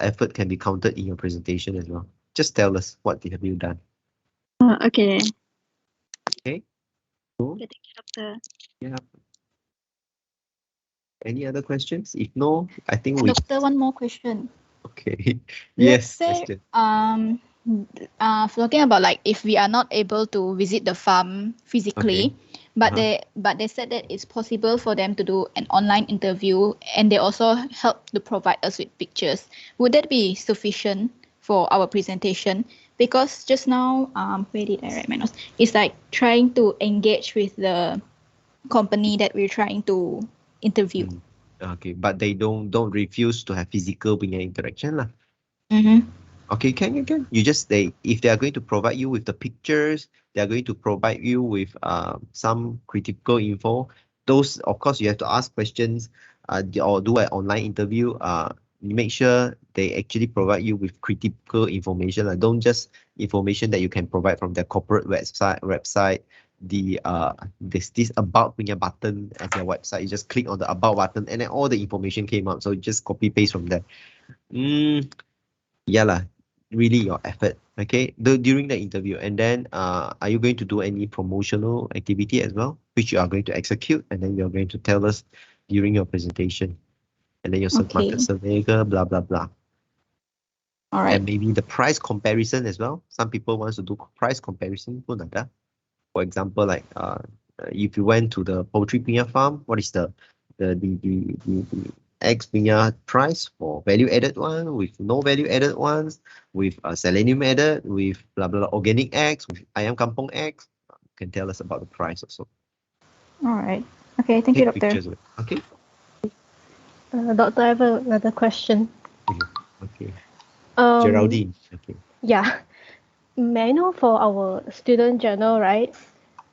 efforts can be counted in your presentation as well. Just tell us what have you done. Okay. Okay. Cool. Thank you, Doctor. Yeah. Any other questions? If no, I think Doctor, one more question. Okay. Let's Yes. say, question. talking about like if we are not able to visit the farm physically, but they said that it's possible for them to do an online interview, and they also help to provide us with pictures. Would that be sufficient for our presentation? Because just now, where did I write my notes? It's like trying to engage with the company that we're trying to interview. Okay, but they don't refuse to have physical interaction lah. Okay, can. You just if they are going to provide you with the pictures, they are going to provide you with some critical info. Those, of course, you have to ask questions or do an online interview. Make sure they actually provide you with critical information. Don't just information that you can provide from their corporate website. this about punya button as their website. You just click on the about button and then all the information came out. So you just copy paste from there. Yeah lah, really your effort. Okay, during the interview, and then are you going to do any promotional activity as well, which you are going to execute, and then you're going to tell us during your presentation, and then your market survey, blah blah blah. All right. And maybe the price comparison as well. Some people want to do price comparison pun ada. For example, like if you went to the poultry punya farm, what is the eggs punya price for value added one, with no value added ones, with selenium added, with blah blah organic eggs, with ayam kampung eggs. You can tell us about the price also. All right. Okay, thank you, Doctor. Pictures. Okay. Doctor, I have another question. Okay. Geraldine. Okay. Yeah. May I know for our student journal, right?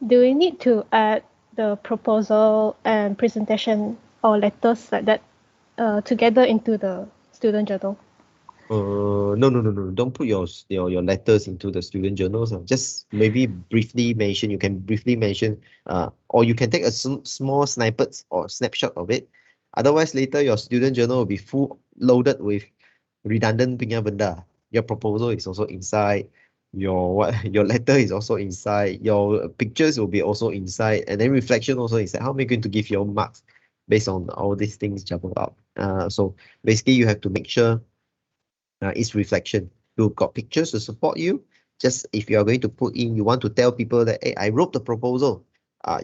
Do we need to add the proposal and presentation or letters like that together into the student journal? No. Don't put your letters into the student journals. Just maybe briefly mention. You can briefly mention, or you can take a small snippets or snapshot of it. Otherwise, later your student journal will be full loaded with redundant punya benda. Your proposal is also inside. Your letter is also inside. Your pictures will be also inside, and then reflection also inside. How am I going to give your marks based on all these things jumbled up? So basically, you have to make sure it's reflection. You've got pictures to support you. Just if you are going to put in, you want to tell people that, hey, I wrote the proposal.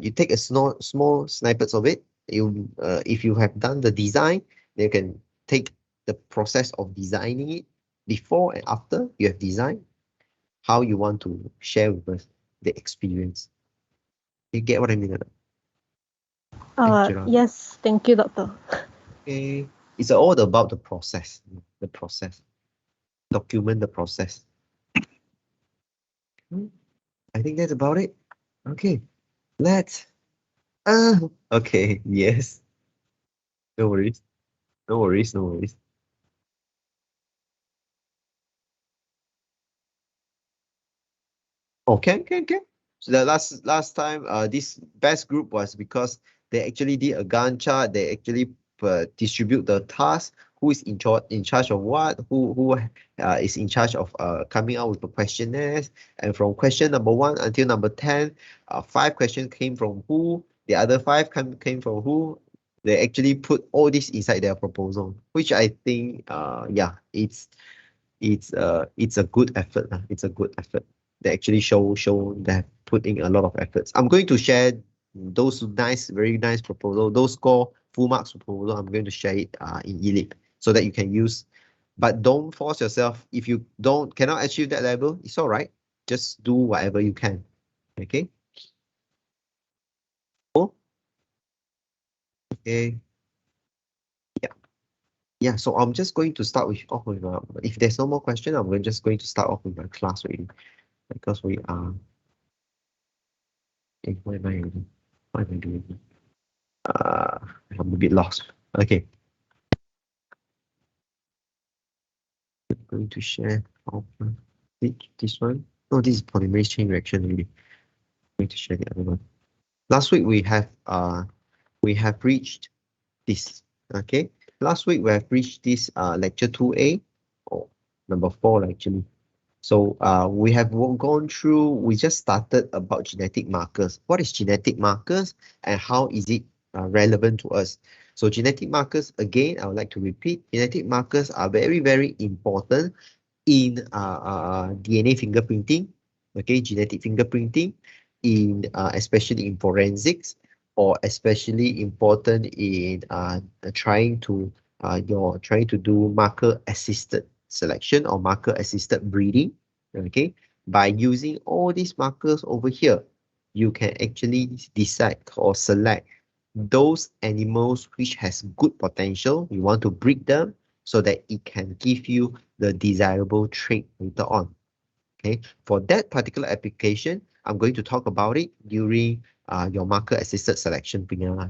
You take a small snippets of it. If you have done the design, you can take the process of designing it before and after you have designed, how you want to share with us the experience. You get what I mean? Yes, thank you, Doctor. Okay, it's all about the process. The process. Document the process. I think that's about it. Okay, let's. Okay, yes. No worries. No worries. No worries. Okay. So the last time, this best group was because they actually did a Gantt chart. They actually distribute the task. Who is in charge of what? Who is in charge of coming out with the questionnaires? And from question number 1 until number 10, 5 questions came from who. The other 5 came from who. They actually put all this inside their proposal, which I think, yeah, it's a good effort. It's a good effort. They actually show that put in a lot of efforts. I'm going to share those very nice proposal, those score full marks proposal. I'm going to share it in eLib so that you can use. But don't force yourself. If you cannot achieve that level, it's all right. Just do whatever you can. Okay. Cool. Okay. Yeah, so I'm just going to start with if there's no more question, I'm just going to start off with my class already, because we are. What am I doing? What am I doing? I'm a bit lost. Okay. I'm going to share this one. No, this is polymerase chain reaction really. I'm going to share the other one. Last week we have reached this. Okay. Last week we have reached this lecture 2A, or number 4 actually. So we have gone through, we just started about genetic markers. What is genetic markers and how is it relevant to us? So genetic markers, again, I would like to repeat, genetic markers are very, very important in DNA fingerprinting, okay, genetic fingerprinting, in especially in forensics, or especially important in trying to do marker assisted selection or marker assisted breeding. Okay, by using all these markers over here, you can actually decide or select those animals which has good potential. You want to breed them so that it can give you the desirable trait later on. Okay, for that particular application, I'm going to talk about it during your marker assisted selection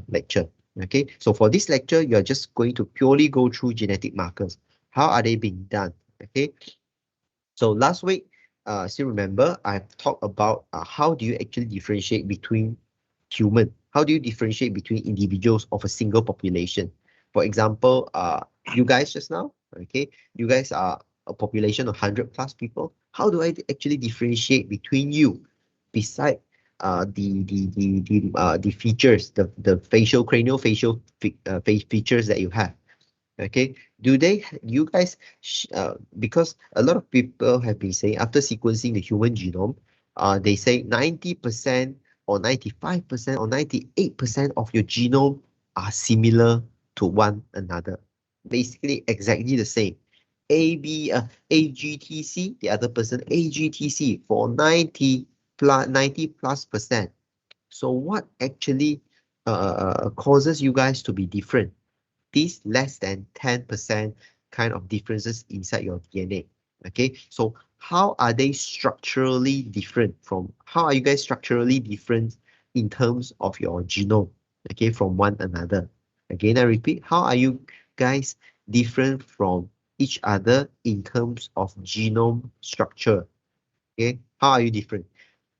lecture. Okay, so for this lecture, you're just going to purely go through genetic markers. How are they being done? Okay, so last week still remember, I've talked about how do you actually differentiate between human? How do you differentiate between individuals of a single population? For example, you guys just now, okay, you guys are a population of 100 plus people. How do I actually differentiate between you, beside the features, the facial, cranial facial features that you have? Okay, you guys because a lot of people have been saying after sequencing the human genome, they say 90% or 95% or 98% of your genome are similar to one another, basically exactly the same. AGTC, the other person AGTC for 90 plus percent. So what actually causes you guys to be different? These less than 10% kind of differences inside your DNA. Okay, so how are they structurally different from, how are you guys structurally different in terms of your genome, okay, from one another? Again, I repeat, how are you guys different from each other in terms of genome structure? Okay, how are you different?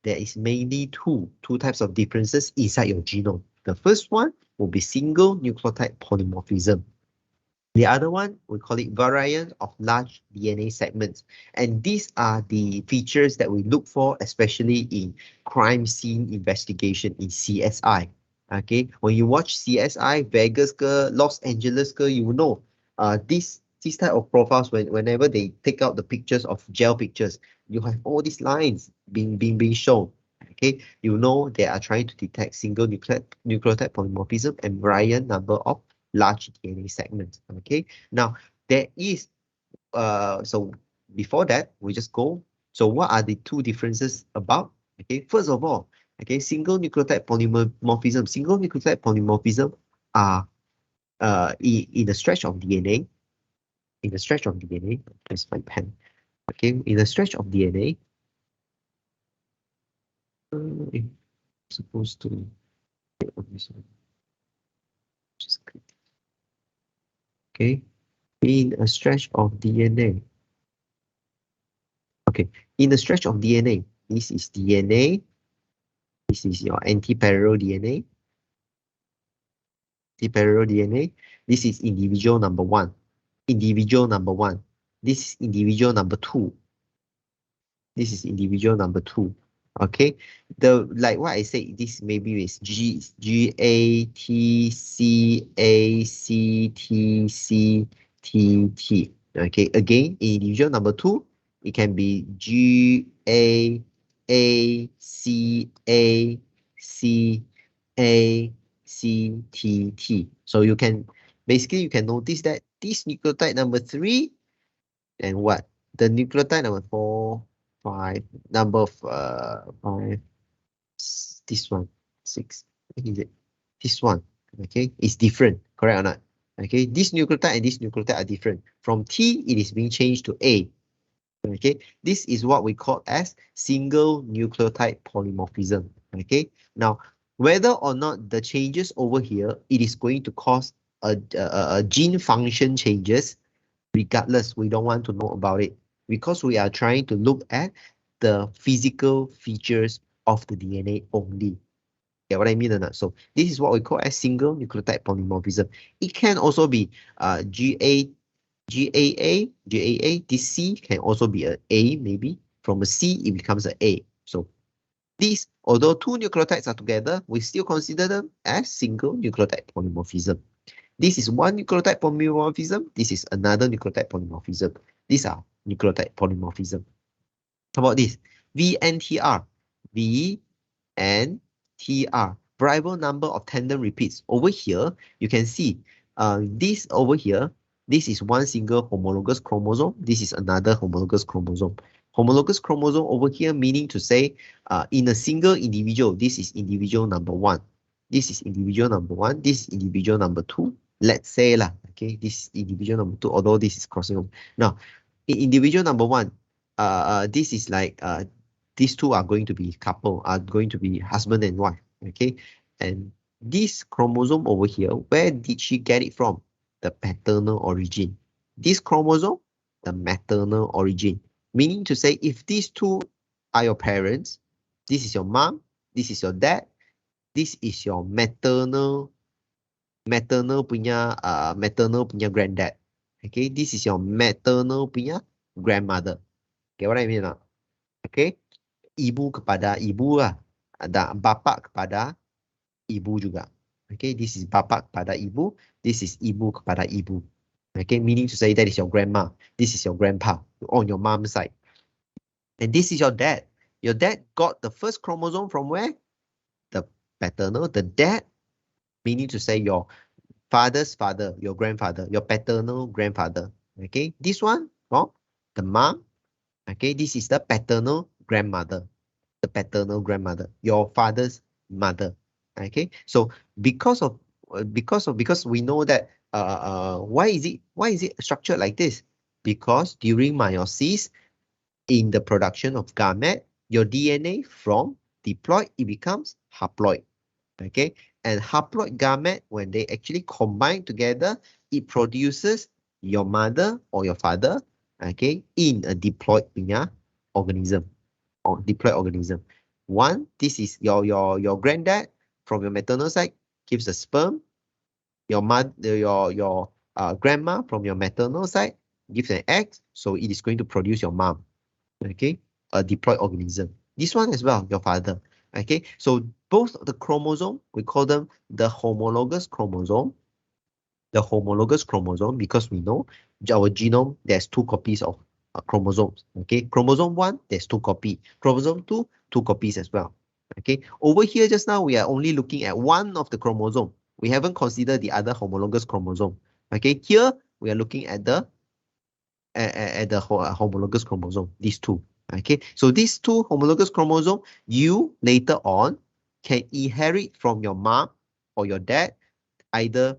There is mainly two types of differences inside your genome. The first one will be single nucleotide polymorphism. The other one, we call it variant of large DNA segments. And these are the features that we look for, especially in crime scene investigation in CSI. Okay, when you watch CSI, Vegas, Los Angeles, you will know this type of profiles, whenever they take out the pictures of jail pictures, you have all these lines being shown. Okay, you know they are trying to detect single nucleotide polymorphism and variant number of large DNA segments. Okay, now there is so before that we just go, so what are the two differences about? Okay, first of all, okay, single nucleotide polymorphism are in a stretch of DNA, let's find pen. Okay, in a stretch of DNA, I'm supposed to click on this one. Just click. Okay, in a stretch of DNA. Okay, in a stretch of DNA, this is DNA. This is your antiparallel DNA. Antiparallel DNA. This is individual number one. Individual number one. This is individual number two. This is individual number two. Okay, the like what I said, this maybe is GATCACTCTT. Okay, again, individual number two, it can be GAACACTT. So you can basically you can notice that this nucleotide number three and what the nucleotide number 4, 5, number of 5, this one 6, what is it? This one, okay, is different, correct or not? Okay, this nucleotide and this nucleotide are different. From T, it is being changed to A. Okay, this is what we call as single nucleotide polymorphism. Okay, now whether or not the changes over here, it is going to cause a gene function changes. Regardless, we don't want to know about it because we are trying to look at the physical features of the DNA only. Get what I mean or not? So this is what we call as single nucleotide polymorphism. It can also be GAA. This C can also be a A, maybe. From a C, it becomes an A. So these, although two nucleotides are together, we still consider them as single nucleotide polymorphism. This is one nucleotide polymorphism. This is another nucleotide polymorphism. These are nucleotide polymorphism. How about this? VNTR. VNTR. Variable number of tandem repeats. Over here, you can see this over here. This is one single homologous chromosome. This is another homologous chromosome. Homologous chromosome over here meaning to say in a single individual, this is individual number one. This is individual number one. This is individual number two. Let's say lah, okay, this is individual number two, although this is crossing over. Now, in individual number one, this is like these two are going to be couple, are going to be husband and wife, okay? And this chromosome over here, where did she get it from? The paternal origin. This chromosome, the maternal origin. Meaning to say, if these two are your parents, this is your mom, this is your dad, this is your maternal punya granddad. Okay, this is your maternal punya grandmother. Okay, what I mean now? Okay, ibu kepada ibu lah, dan bapa kepada ibu juga. Okay, this is bapa kepada ibu, this is ibu kepada ibu. Okay, meaning to say that is your grandma, this is your grandpa on your mom's side. And this is your dad. Your dad got the first chromosome from where? The paternal, the dad, meaning to say your father's father, your grandfather, your paternal grandfather. Okay, this one, oh, the mom. Okay, this is the paternal grandmother, the paternal grandmother, your father's mother. Okay, so because we know that why is it structured like this? Because during meiosis, in the production of gamete, your DNA from diploid, it becomes haploid. Okay, and haploid gamete, when they actually combine together, it produces your mother or your father, okay, in a diploid punya organism or diploid organism. One, this is your granddad from your maternal side gives a sperm. Your mother, your grandma from your maternal side gives an egg, so it is going to produce your mom. Okay, a diploid organism. This one as well, your father. Okay, so both the chromosome, we call them the homologous chromosome. The homologous chromosome, because we know our genome, there's 2 copies of chromosomes. Okay, chromosome 1, there's 2 copies. Chromosome 2, 2 copies as well. Okay, over here just now, we are only looking at one of the chromosome. We haven't considered the other homologous chromosome. Okay, here we are looking at the homologous chromosome, these two. Okay, so these 2 homologous chromosome, you later on can inherit from your mom or your dad either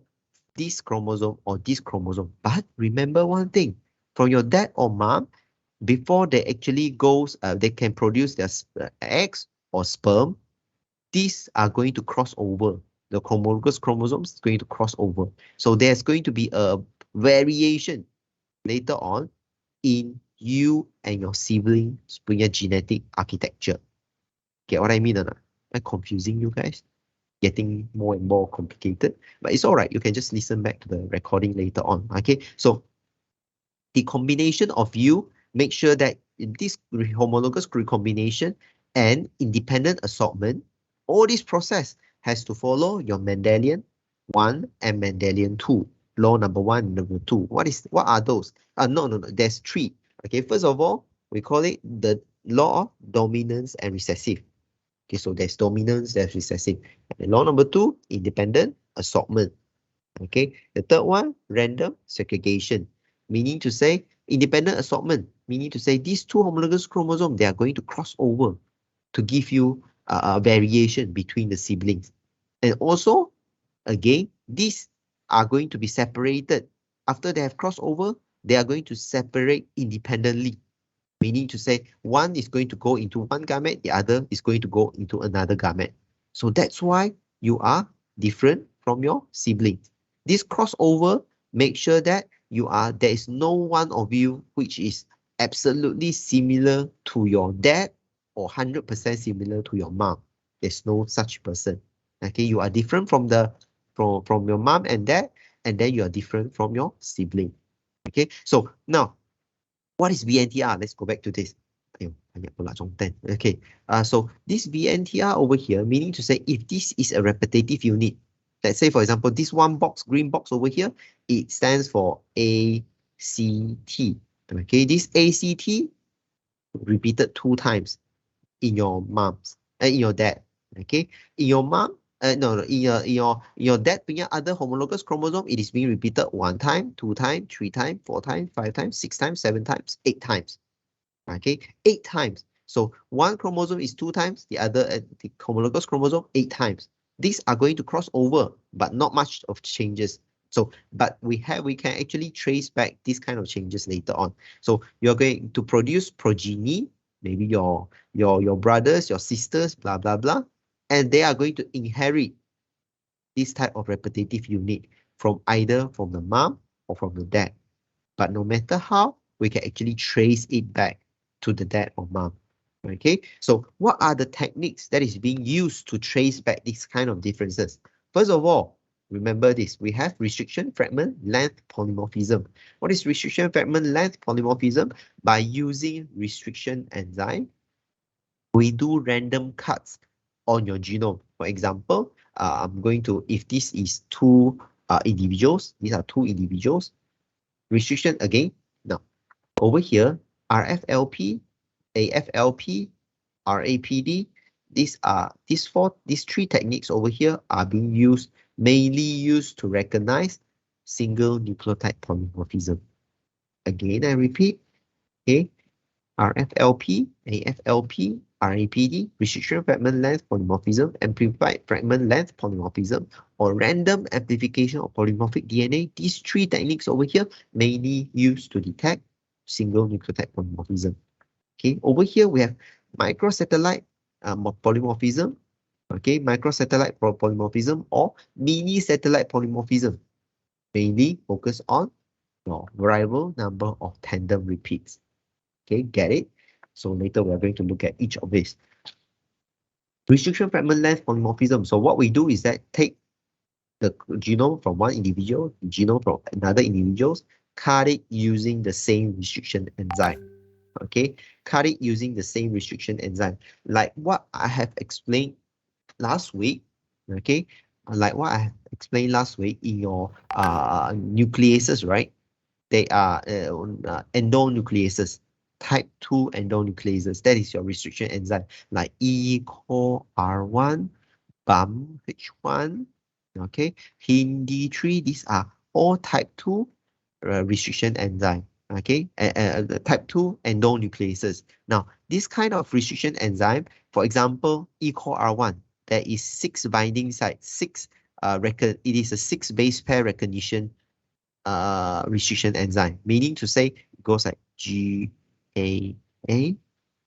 this chromosome or this chromosome. But remember one thing, from your dad or mom, before they actually goes, they can produce their eggs or sperm, these are going to cross over. The homologous chromosomes is going to cross over. So there's going to be a variation later on in you and your siblings punya genetic architecture. Get what I mean or not? Am I confusing you guys? Getting more and more complicated, but it's all right. You can just listen back to the recording later on. Okay, so the combination of you, make sure that in this homologous recombination and independent assortment, all this process has to follow your Mendelian 1 and Mendelian 2. Law number 1 and number 2. What are those? No, there's 3. Okay, first of all, we call it the law of dominance and recessive. Okay, so there's dominance, there's recessive. And law number 2, independent assortment. Okay, the third one, random segregation, meaning to say independent assortment, meaning to say these 2 homologous chromosomes, they are going to cross over to give you a variation between the siblings. And also, again, these are going to be separated. After they have crossed over, they are going to separate independently. Meaning to say one is going to go into one gamete, the other is going to go into another gamete. So that's why you are different from your siblings. This crossover, make sure that there is no one of you which is absolutely similar to your dad or 100% similar to your mom. There's no such person. Okay, you are different from your mom and dad, and then you are different from your sibling. Okay, so now what is VNTR? Let's go back to this. Okay, so this VNTR over here, meaning to say if this is a repetitive unit, let's say, for example, this one box, green box over here, it stands for ACT. Okay, this ACT repeated 2 times in your mom's, in your dad. Okay, in your mom, no, in your dad punya other homologous chromosome, it is being repeated 1 time, 2 times, 3 times, 4 times, 5 times, 6 times, 7 times, 8 times. Okay, 8 times. So one chromosome is 2 times, the other, the homologous chromosome, 8 times. These are going to cross over, but not much of changes. So, but we can actually trace back these kind of changes later on. So you're going to produce progeny, maybe your brothers, your sisters, blah, blah, blah. And they are going to inherit this type of repetitive unit from either from the mom or from the dad. But no matter how, we can actually trace it back. to the dad or mom. Okay, so what are the techniques that is being used to trace back these kind of differences? First of all, remember this, we have restriction, fragment, length, polymorphism. What is restriction, fragment, length, polymorphism? By using restriction enzyme, we do random cuts on your genome. For example, I'm going to, if this is two individuals, these are two individuals, restriction again. Now, over here, RFLP, AFLP, RAPD, these three techniques over here are being used, mainly used to recognize single nucleotide polymorphism. Again, I repeat, okay, RFLP, AFLP, RAPD, restriction fragment length polymorphism, amplified fragment length polymorphism, or random amplification of polymorphic DNA. These three techniques over here mainly used to detect single nucleotide polymorphism. Okay, over here we have microsatellite polymorphism, okay, microsatellite polymorphism or mini satellite polymorphism, mainly focus on your variable number of tandem repeats. Okay, get it? So later we are going to look at each of these. Restriction fragment length polymorphism. So what we do is that take the genome from one individual, the genome from another individual, cut it using the same restriction enzyme. Okay, cut it using the same restriction enzyme. Like what I have explained last week, okay, like what I have explained last week in your nucleases, right? They are endonucleases, type 2 endonucleases. That is your restriction enzyme, like ECOR1, BAMH1, okay, HIND3. These are all type 2 restriction enzyme. Okay, the type 2 endonucleases. Now, this kind of restriction enzyme, for example, ECOR1, there is 6 binding sites, it is a 6 base pair recognition restriction enzyme, meaning to say it goes like GAA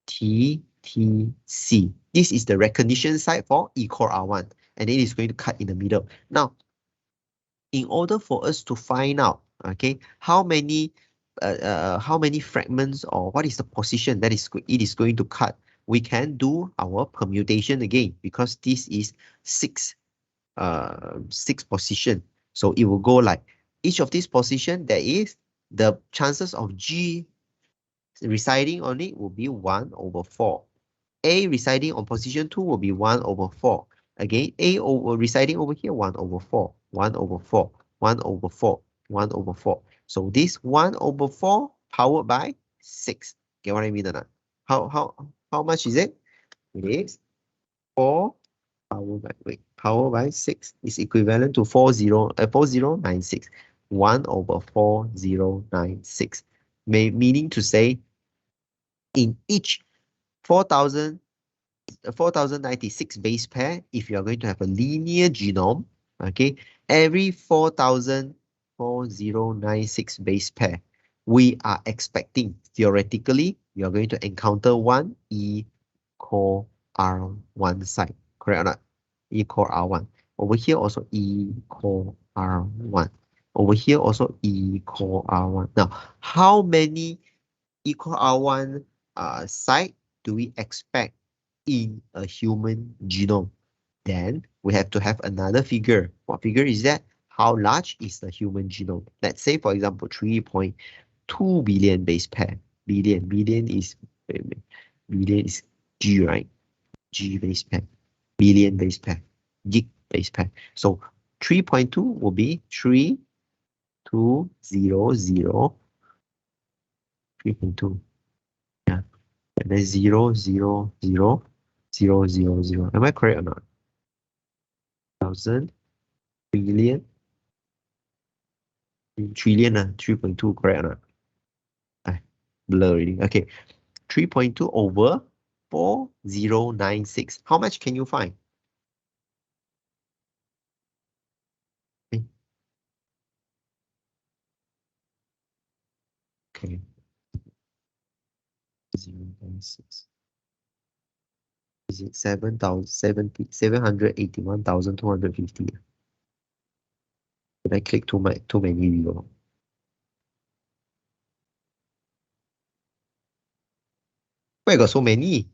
TTC. This is the recognition site for ECOR1, and it is going to cut in the middle. Now, in order for us to find out, okay, how many fragments or what is the position that it is going to cut, we can do our permutation again, because this is six position. So it will go like each of these position, there is the chances of G residing on it will be 1/4. A residing on position 2 will be 1/4. Again, residing over here, 1/4, 1/4, 1/4, 1/4. So this 1/4 powered by 6. Get what I mean or not? How much is it? It is 4 power by 6 is equivalent to 4096. 1/4096. Meaning to say, in each 4096 base pair, if you are going to have a linear genome, okay, every 4096 base pair, we are expecting, theoretically, you are going to encounter one ECOR1 site. Correct or not? ECOR1. Over here also ECOR1. Over here also ECOR1. Now, how many ECOR1 site do we expect in a human genome? Then we have to have another figure. What figure is that? How large is the human genome? Let's say, for example, 3.2 billion base pair. Billion is G, right? G base pair. Billion base pair. Gig base pair. So 3.2 will be 3200. 3.2. Yeah. And then 0000000. Am I correct or not? 1,000 billion. Trillion, 3.2, correct or not? Blur already. Okay. 3.2 over 4096. How much can you find? Okay. 0.6. Is it 781,250? Did I click too many below? Why got so many?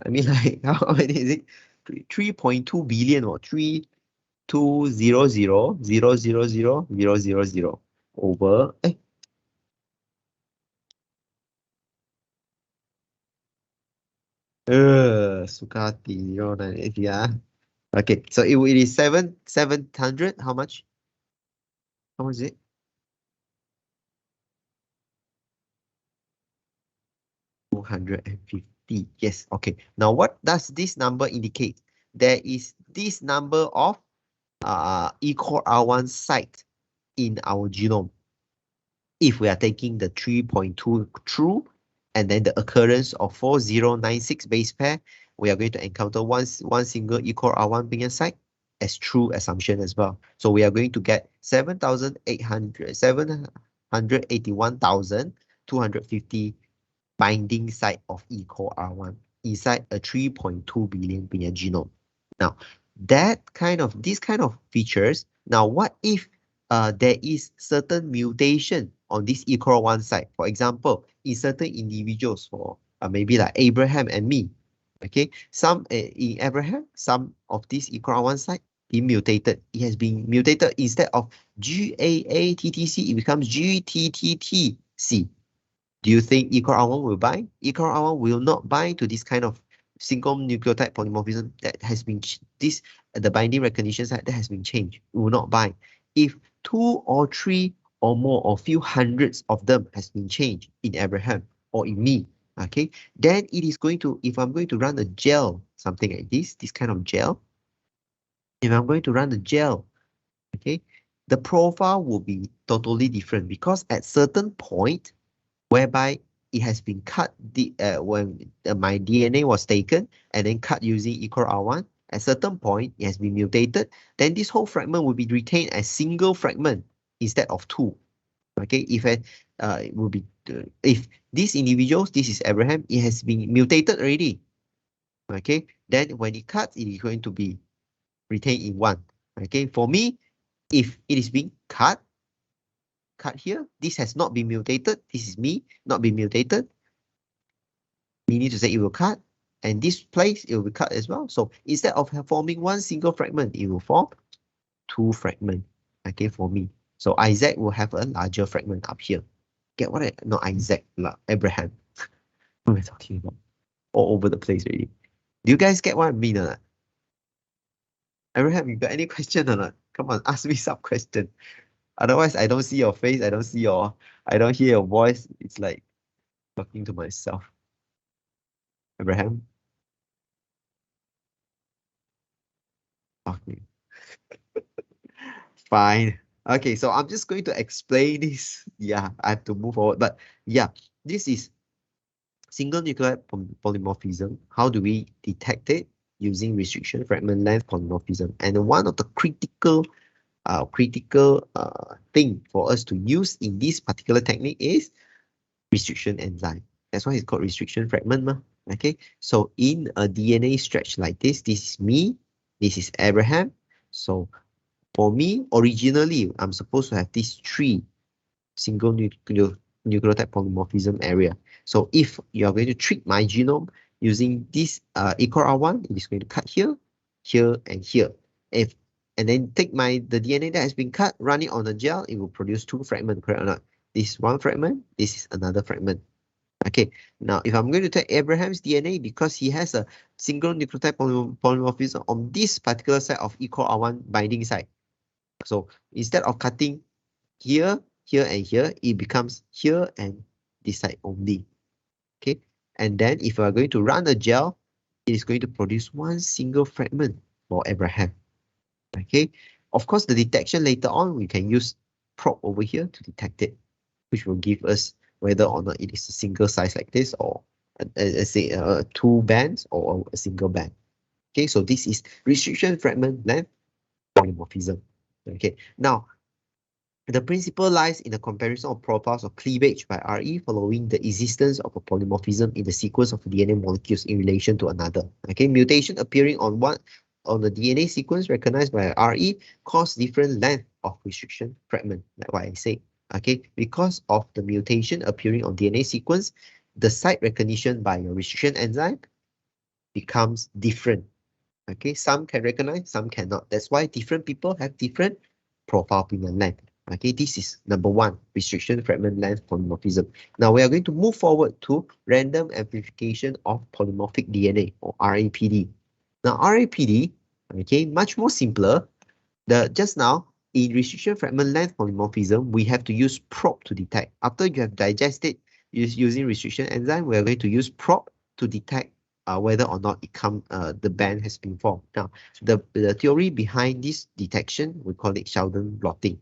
I mean, like, how many is it? 3.2 billion or 3200,000,000 over suka hati 0980 yeah. Okay, so it is 700. How much? How much is it? 250. Yes, okay. Now what does this number indicate? There is this number of equal R1 site in our genome. If we are taking the 3.2 true and then the occurrence of 4096 base pair, we are going to encounter one single equal R1 being site as true assumption as well. So we are going to get 781,250 binding site of equal R1 inside a 3.2 billion punya genome. Now, these kind of features, now what if there is certain mutation on this equal one site? For example, in certain individuals, for maybe like Abraham and me, okay, in Abraham, some of these equal one site be mutated. It has been mutated. Instead of GAATTC, it becomes GTTTC. Do you think equal R1 will bind? Equal R1 will not bind to this kind of single nucleotide polymorphism that has been the binding recognition site that has been changed. It will not bind. If 2 or 3 or more or few hundreds of them has been changed in Abraham or in me, okay, then it is going to, if I'm going to run a gel, something like this kind of gel, if I'm going to run the gel, okay, the profile will be totally different because at certain point, whereby it has been cut when my DNA was taken and then cut using equal R1. At certain point, it has been mutated. Then this whole fragment will be retained as single fragment instead of two. Okay, it will be if these individuals, this is Abraham, it has been mutated already. Okay, then when it cuts, it is going to be retained in one. Okay, for me, if it is being cut here, this has not been mutated. This is me, not been mutated. We need to say it will cut, and this place it will be cut as well. So instead of forming one single fragment, it will form two fragments. Okay, for me. So Isaac will have a larger fragment up here. Get what not Isaac, Abraham. What am I talking about? All over the place already. Do you guys get what I mean or not? Abraham, you got any question or not? Come on, ask me some question. Otherwise, I don't see your face. I don't hear your voice. It's like talking to myself. Abraham? Okay. Fine. Okay, so I'm just going to explain this. Yeah, I have to move forward. But yeah, this is single nucleotide polymorphism. How do we detect it? Using restriction fragment length polymorphism. And one of the critical thing for us to use in this particular technique is restriction enzyme. That's why it's called restriction fragment. Okay, so in a DNA stretch like this is me, this is Abraham. So for me, originally, I'm supposed to have these three single nucleotide polymorphism area. So if you are going to treat my genome using this equal R1, it is going to cut here, here, and here. And then take the DNA that has been cut, run it on a gel, it will produce two fragments, correct or not? This is one fragment, this is another fragment. Okay, now if I'm going to take Abraham's DNA, because he has a single nucleotide polymorphism on this particular side of equal R1 binding site. So instead of cutting here, here, and here, it becomes here and this side only. Okay, and then if we are going to run a gel, it is going to produce one single fragment for Abraham. Okay, of course, the detection later on, we can use probe over here to detect it, which will give us whether or not it is a single size like this, or say two bands or a single band. Okay, so this is restriction fragment length polymorphism. Okay, now the principle lies in the comparison of profiles of cleavage by RE following the existence of a polymorphism in the sequence of DNA molecules in relation to another. Okay, mutation appearing on the DNA sequence recognized by RE cause different length of restriction fragment, like what I say. Okay, because of the mutation appearing on DNA sequence, the site recognition by your restriction enzyme becomes different. Okay, some can recognize, some cannot. That's why different people have different profile pigment length. Okay, this is number one, restriction fragment length polymorphism. Now we are going to move forward to random amplification of polymorphic DNA, or RAPD. Now RAPD, okay, much more simpler. Just now, in restriction fragment length polymorphism, we have to use probe to detect. After you have digested using restriction enzyme, we are going to use probe to detect whether or not the band has been formed. Now, the theory behind this detection, we call it Sheldon blotting.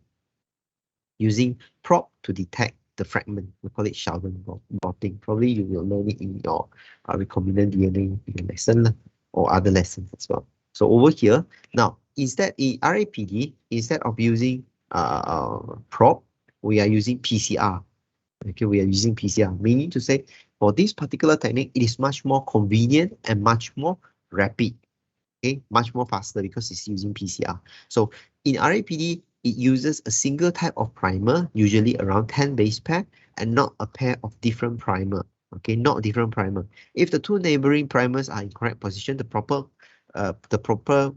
Using probe to detect the fragment, we call it Sheldon blotting. Probably you will learn it in your recombinant DNA lesson or other lessons as well. So over here, now, instead in RAPD, instead of using probe, we are using PCR. Okay, we are using PCR, meaning to say for this particular technique, it is much more convenient and much more rapid. Okay, much more faster because it's using PCR. So in RAPD, it uses a single type of primer, usually around 10 base pair, and not a pair of different primer. Okay, not different primer. If the two neighboring primers are in correct position, the proper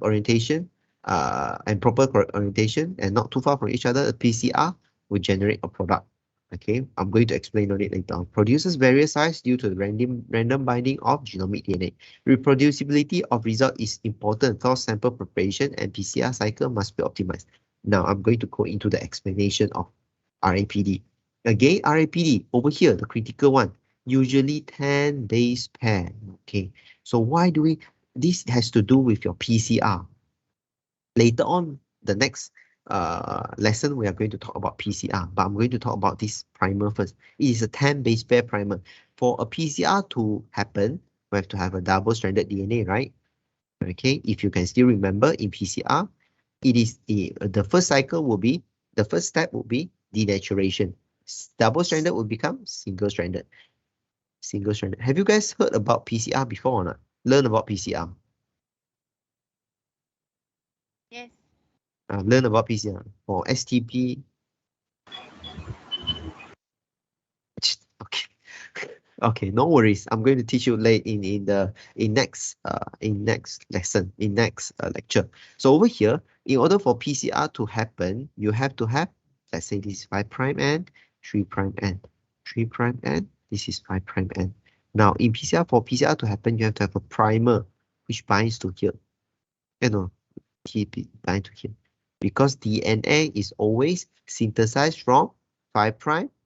orientation and not too far from each other, the PCR will generate a product. Okay, I'm going to explain on it later on. Produces various size due to the random binding of genomic DNA. Reproducibility of result is important. Thus, sample preparation and PCR cycle must be optimized. Now, I'm going to go into the explanation of RAPD. Again, RAPD, over here, the critical one, usually 10 base pair. Okay, so why do we, this has to do with your PCR. Later on, the next lesson, we are going to talk about PCR, but I'm going to talk about this primer first. It is a 10 base pair primer. For a PCR to happen, we have to have a double-stranded DNA, right? Okay, if you can still remember in PCR, it is the first cycle will be, the first step will be denaturation. Double-stranded will become single-stranded. Single-stranded. Have you guys heard about PCR before or not? Learn about PCR. Yes. Learn about PCR for STP. Okay. Okay, no worries. I'm going to teach you late in next lesson, in next lecture. So over here, in order for PCR to happen, you have to have, let's say this is 5' end, 3' end, 3' end. This is 5' end. Now in PCR, for PCR to happen, you have to have a primer which binds to here. You know, keep it bind to here, because DNA is always synthesized from 5'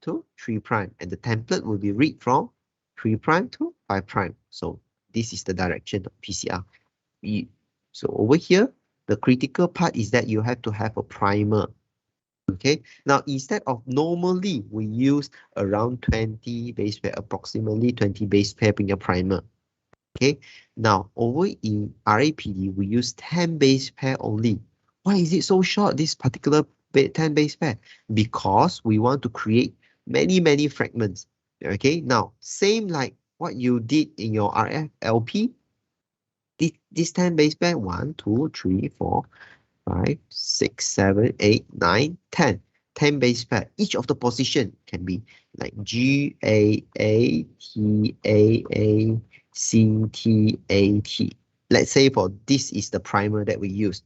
to 3', and the template will be read from 3' to 5'. So this is the direction of PCR. So over here, the critical part is that you have to have a primer. Okay, now instead of normally we use around 20 base pair, approximately 20 base pair in your primer. Okay, now over in RAPD, we use 10 base pair only. Why is it so short, this particular 10 base pair? Because we want to create many fragments. Okay, now same like what you did in your RFLP. This 10 base pair, 1, 2, 3, 4, 5, 6, 7, 8, 9, 10. 10 base pair. Each of the position can be like G, A, A, T, A, A, C, T, A, T. Let's say for this is the primer that we use.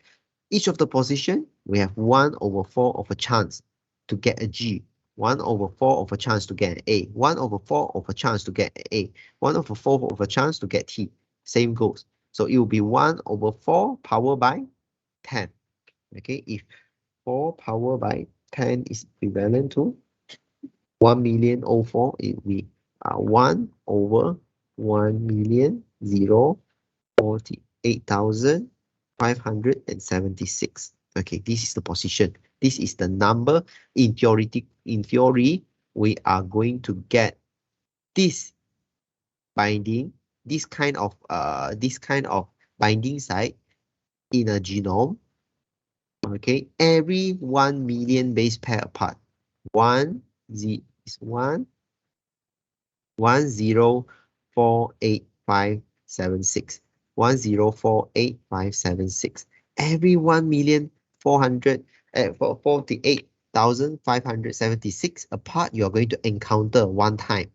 Each of the position, we have 1/4 of a chance to get a G, 1/4 of a chance to get an A, 1/4 of a chance to get an A, 1/4 of a chance to get T. Same goes. So it will be 1/4 powered by 10. Okay, if 4 powered by 10 is equivalent to 1,000,004, it will be 1/1,048,576. Okay, this is the position. This is the number. In theory, we are going to get this binding, this kind of binding site in a genome. Okay, every 1,000,000 base pair apart. 1048,576. 1048,576. Every 1,448,576 apart, you are going to encounter one time.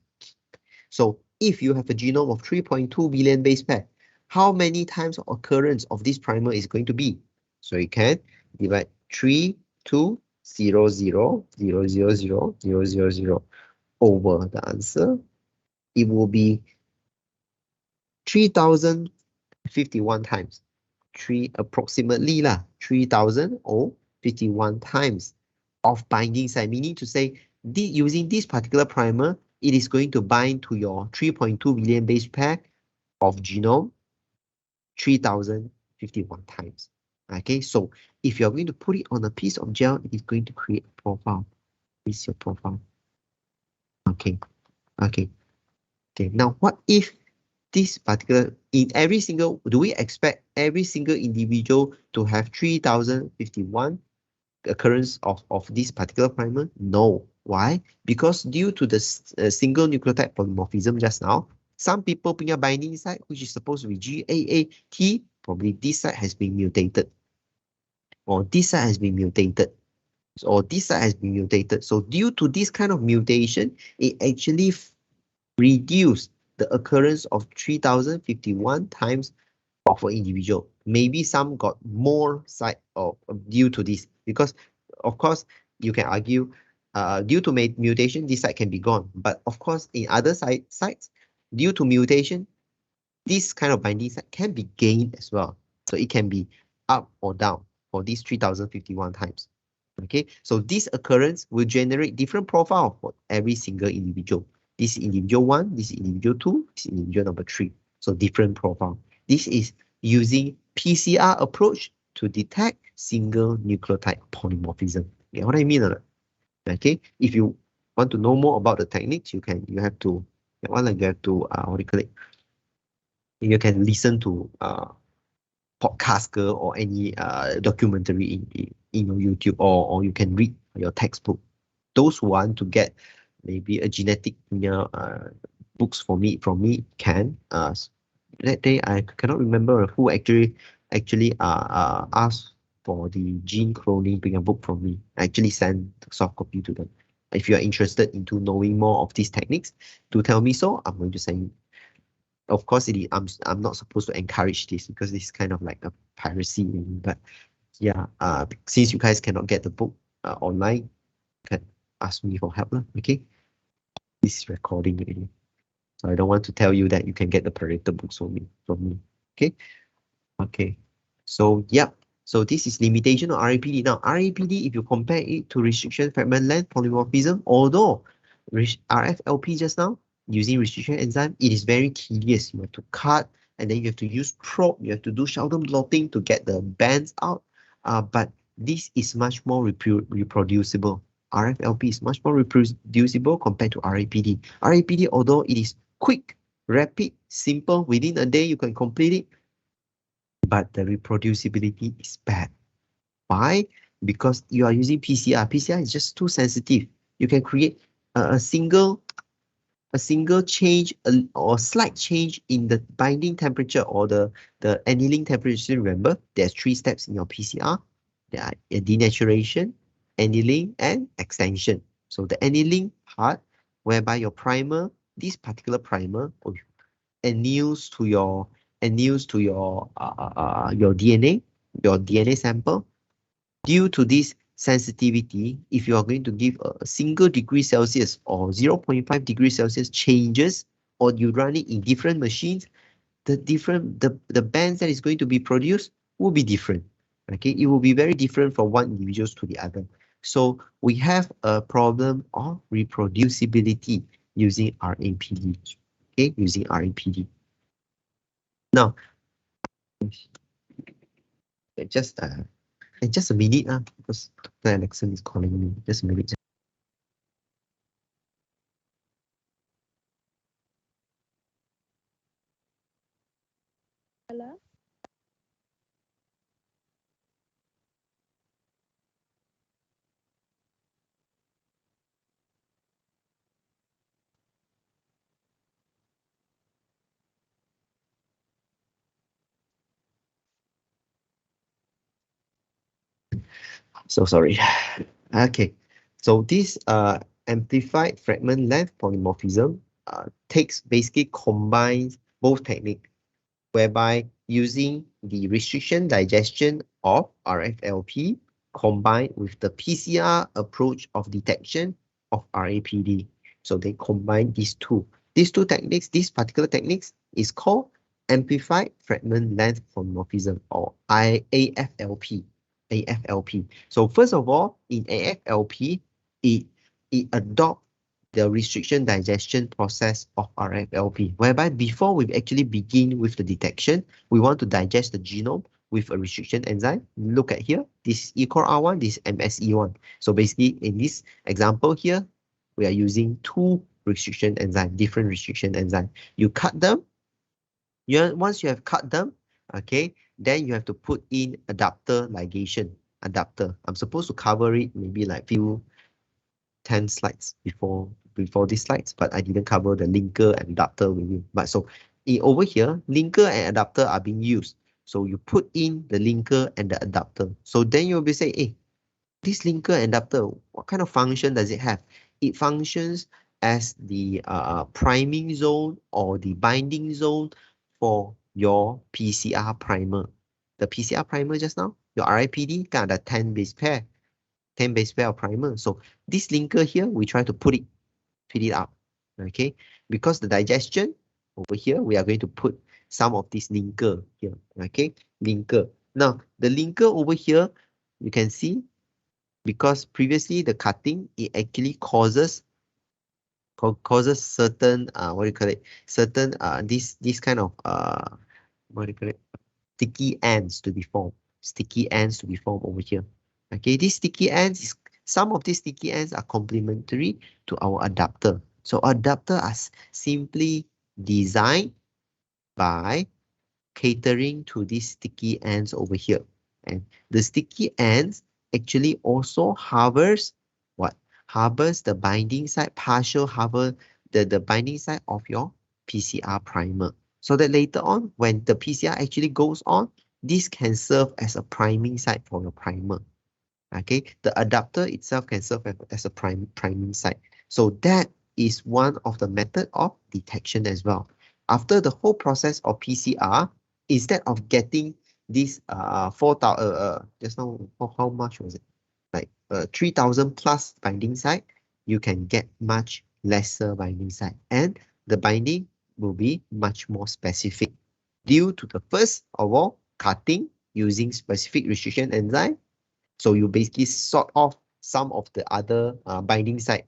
So if you have a genome of 3.2 billion base pair, how many times of occurrence of this primer is going to be? So you can divide 3, 2, 0, 0, 0, 0, 0, 0, 0, 0 over the answer. It will be 3051 times. Approximately 3051 times of binding site, meaning to say using this particular primer, it is going to bind to your 3.2 billion base pair of genome 3051 times. Okay, so if you're going to put it on a piece of gel, it is going to create a profile. This is your profile. Okay, okay. Now what if this particular, do we expect every single individual to have 3051 occurrence of this particular primer? No. Why? Because due to the single nucleotide polymorphism just now, some people punya binding site, which is supposed to be GAAT, probably this site has been mutated. Or this site has been mutated. Or this site has been mutated. So due to this kind of mutation, it actually reduce the occurrence of 3051 times of an individual. Maybe some got more side of due to this, because of course you can argue due to mutation this side can be gone, but of course in other sites due to mutation this kind of binding site can be gained as well. So it can be up or down for these 3051 times. Okay, so this occurrence will generate different profile for every single individual. This individual 1, this individual 2, this individual number 3. So different profile. This is using PCR approach to detect single nucleotide polymorphism. Get what I mean? Okay, if you want to know more about the techniques, you have to what do you call it? You can listen to podcast or any documentary in your YouTube, or you can read your textbook. Those who want to get maybe a genetic books from me can. That day I cannot remember who actually asked for the gene cloning book from me. I actually sent the soft copy to them. If you are interested into knowing more of these techniques, do tell me so. I'm going to send. Of course, I'm not supposed to encourage this because this is kind of like a piracy. But yeah, since you guys cannot get the book online, you can ask me for help, okay? This is recording already. So I don't want to tell you that you can get the Pareto books from me. Okay. Okay. So yep. So this is limitation of RAPD. Now RAPD, if you compare it to restriction fragment length polymorphism, although RFLP just now using restriction enzyme, it is very tedious. You have to cut and then you have to use probe. You have to do Sheldon blotting to get the bands out. But this is much more reproducible. RFLP is much more reproducible compared to RAPD. RAPD, although it is quick, rapid, simple, within a day you can complete it, but the reproducibility is bad. Why? Because you are using PCR. PCR is just too sensitive. You can create a single change or slight change in the binding temperature or the annealing temperature. Remember, there's 3 steps in your PCR. There are denaturation, annealing, and extension. So the annealing part, whereby your primer, this particular primer, anneals to your DNA sample. Due to this sensitivity, if you are going to give a single degree Celsius or 0.5 degrees Celsius changes, or you run it in different machines, the bands that is going to be produced will be different. Okay, it will be very different from one individual to the other. So we have a problem of reproducibility using RAPD. Okay, using RAPD. Now, just a minute, because Dr. Alexon is calling me. Just a minute. Hello? So sorry. Okay, so this amplified fragment length polymorphism basically combines both techniques, whereby using the restriction digestion of RFLP combined with the PCR approach of detection of RAPD. So they combine these two. These two techniques, these particular techniques is called amplified fragment length polymorphism, or AFLP. AFLP. So first of all, in AFLP, it adopts the restriction digestion process of RFLP, whereby before we actually begin with the detection, we want to digest the genome with a restriction enzyme. Look at here, this is ECOR-R1, this is MSE1. So basically, in this example here, we are using two restriction enzymes, different restriction enzymes. You cut them. Once you have cut them, okay, then you have to put in adapter ligation. Adapter. I'm supposed to cover it maybe like few 10 slides before these slides, but I didn't cover the linker and adapter with you. But so over here, linker and adapter are being used. So you put in the linker and the adapter. So then you'll be saying, hey, this linker and adapter, what kind of function does it have? It functions as the priming zone or the binding zone for your PCR primer. The PCR primer just now, your RIPD, got a 10 base pair. 10 base pair of primer. So this linker here, we try to put it up. Okay, because the digestion over here, we are going to put some of this linker here. Okay, linker. Now the linker over here, you can see, because previously the cutting, it actually causes certain what do you call it? Certain this kind of what do you call it? Sticky ends to be formed. Sticky ends to be formed over here. Okay, these sticky ends, some of these sticky ends are complementary to our adapter. So adapter are simply designed by catering to these sticky ends over here. And the sticky ends actually also harbors what? Harbors the binding site, partial harbor the binding site of your PCR primer. So that later on, when the PCR actually goes on, this can serve as a priming site for your primer. Okay, the adapter itself can serve as a priming site. So that is one of the method of detection as well. After the whole process of PCR, instead of getting this 4,000, just now, how much was it? Like 3,000 plus binding site, you can get much lesser binding site, and the binding will be much more specific due to the first of all cutting using specific restriction enzyme. So you basically sort off some of the other binding site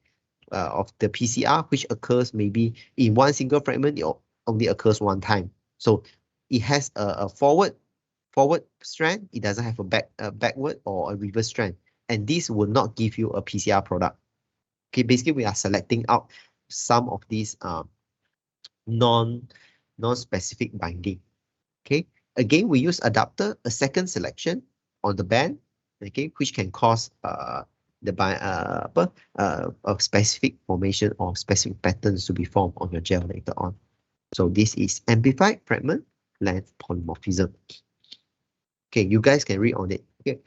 of the PCR, which occurs maybe in one single fragment, it only occurs one time. So it has a forward strand, it doesn't have a backward or a reverse strand, and this will not give you a PCR product. Okay, basically we are selecting out some of these non-specific binding. Okay, again we use adapter, a second selection on the band, okay, which can cause a specific formation or specific patterns to be formed on your gel later on. So this is amplified fragment length polymorphism. Okay, you guys can read on it. Okay,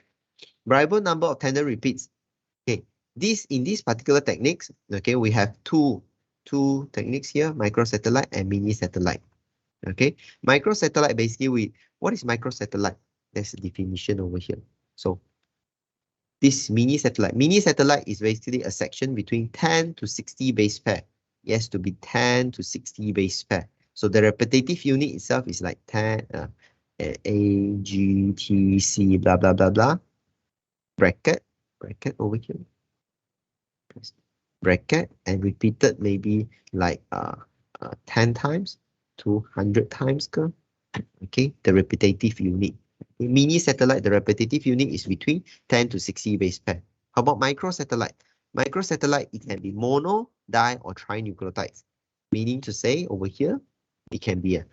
variable number of tandem repeats. Okay, in these particular techniques, okay, we have two techniques here: microsatellite and mini satellite. Okay, microsatellite, basically what is microsatellite? There's a definition over here. So this mini satellite. Mini satellite is basically a section between 10 to 60 base pair. It has to be 10 to 60 base pair. So the repetitive unit itself is like 10, A, G, T, C, blah, blah, blah, blah. Bracket over here. Bracket and repeated maybe like 10 times to 100 times. Okay, the repetitive unit. In mini satellite, the repetitive unit is between 10 to 60 base pair. How about microsatellite? Microsatellite, it can be mono, di, or trinucleotides. Meaning to say over here, it can be a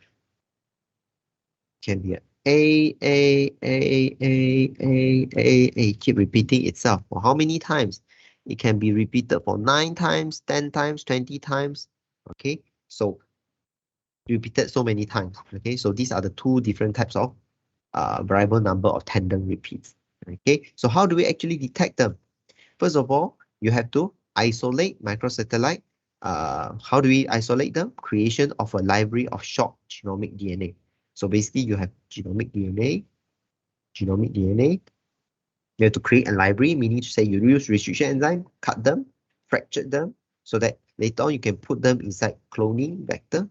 keep repeating itself. For how many times? It can be repeated for 9 times, 10 times, 20 times. Okay, so repeated so many times. Okay, so these are the two different types of variable number of tandem repeats. Okay, so how do we actually detect them? First of all, you have to isolate microsatellite how do we isolate them? Creation of a library of short genomic DNA. So basically you have genomic DNA. You have to create a library, meaning to say you use restriction enzyme, cut them, fracture them, so that later on you can put them inside cloning vector.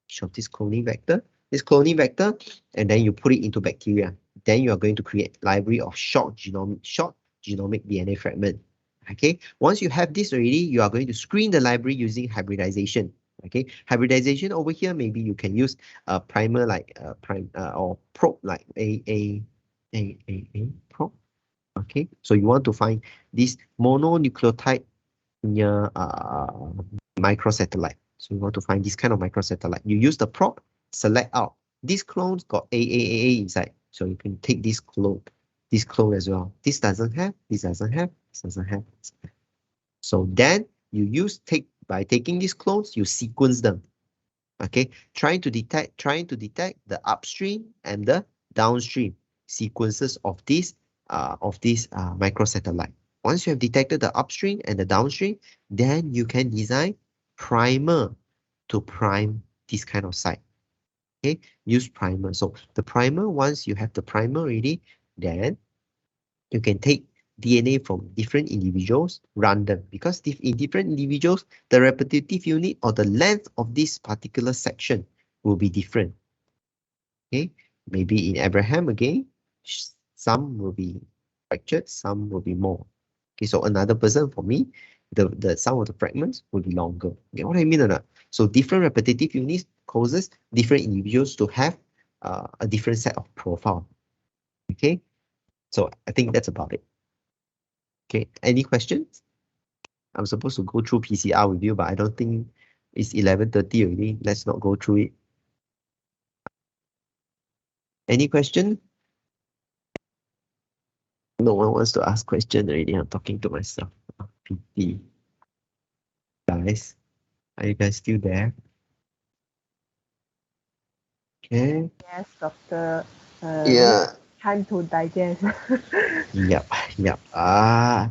Show this cloning vector, and then you put it into bacteria. Then you are going to create library of short genomic DNA fragment. Okay, once you have this already, you are going to screen the library using hybridization. Okay, hybridization over here, maybe you can use a primer like or probe like a probe. Okay, so you want to find this mononucleotide near microsatellite. So you want to find this kind of microsatellite. You use the probe, select out. This clone's got A inside. So you can take this clone as well. This doesn't have, this doesn't have, this doesn't have. So then you by taking these clones, you sequence them. Okay, trying to detect the upstream and the downstream sequences of this microsatellite. Once you have detected the upstream and the downstream, then you can design primer to prime this kind of site. Okay, use primer. So the primer, once you have the primer already, then you can take DNA from different individuals, run them, because in different individuals, the repetitive unit or the length of this particular section will be different. Okay, maybe in Abraham again, some will be fractured, some will be more. Okay, so another person for me, the some of the fragments will be longer. Okay, what I mean or not? So different repetitive units causes different individuals to have a different set of profile. Okay, so I think that's about it. Okay, any questions? I'm supposed to go through PCR with you, but I don't think it's 11:30 already. Let's not go through it. Any question? No one wants to ask question already. I'm talking to myself. PT. Guys, are you guys still there? Okay. Yes, doctor. Yeah. Time to digest. Yep.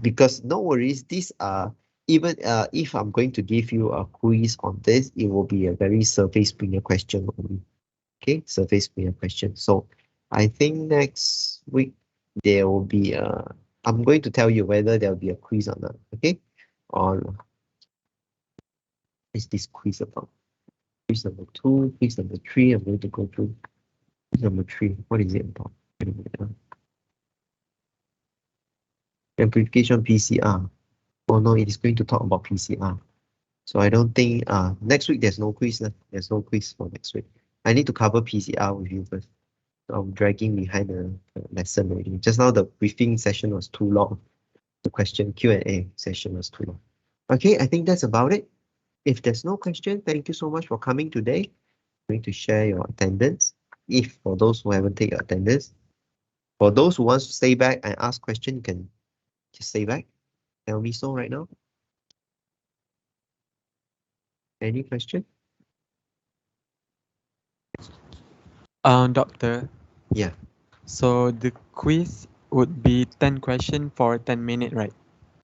Because no worries, these are even if I'm going to give you a quiz on this, it will be a very surface premier question only. Okay, surface premier question. So I think next week there will be I'm going to tell you whether there will be a quiz or not. Okay, on is this quiz about? Quiz number 2, quiz number 3. I'm going to go through quiz number 3. What is it about? Amplification PCR. Oh no, it is going to talk about PCR. So I don't think next week there's no quiz. There's no quiz for next week. I need to cover PCR with you first. So I'm dragging behind the lesson already. Just now the briefing session was too long. The question Q&A session was too long. Okay, I think that's about it. If there's no question, thank you so much for coming today. I'm going to share your attendance. If for those who haven't taken attendance, for those who want to stay back and ask questions, you can just stay back. Tell me so right now. Any question? Doctor. Yeah. So the quiz would be 10 questions for 10 minutes, right?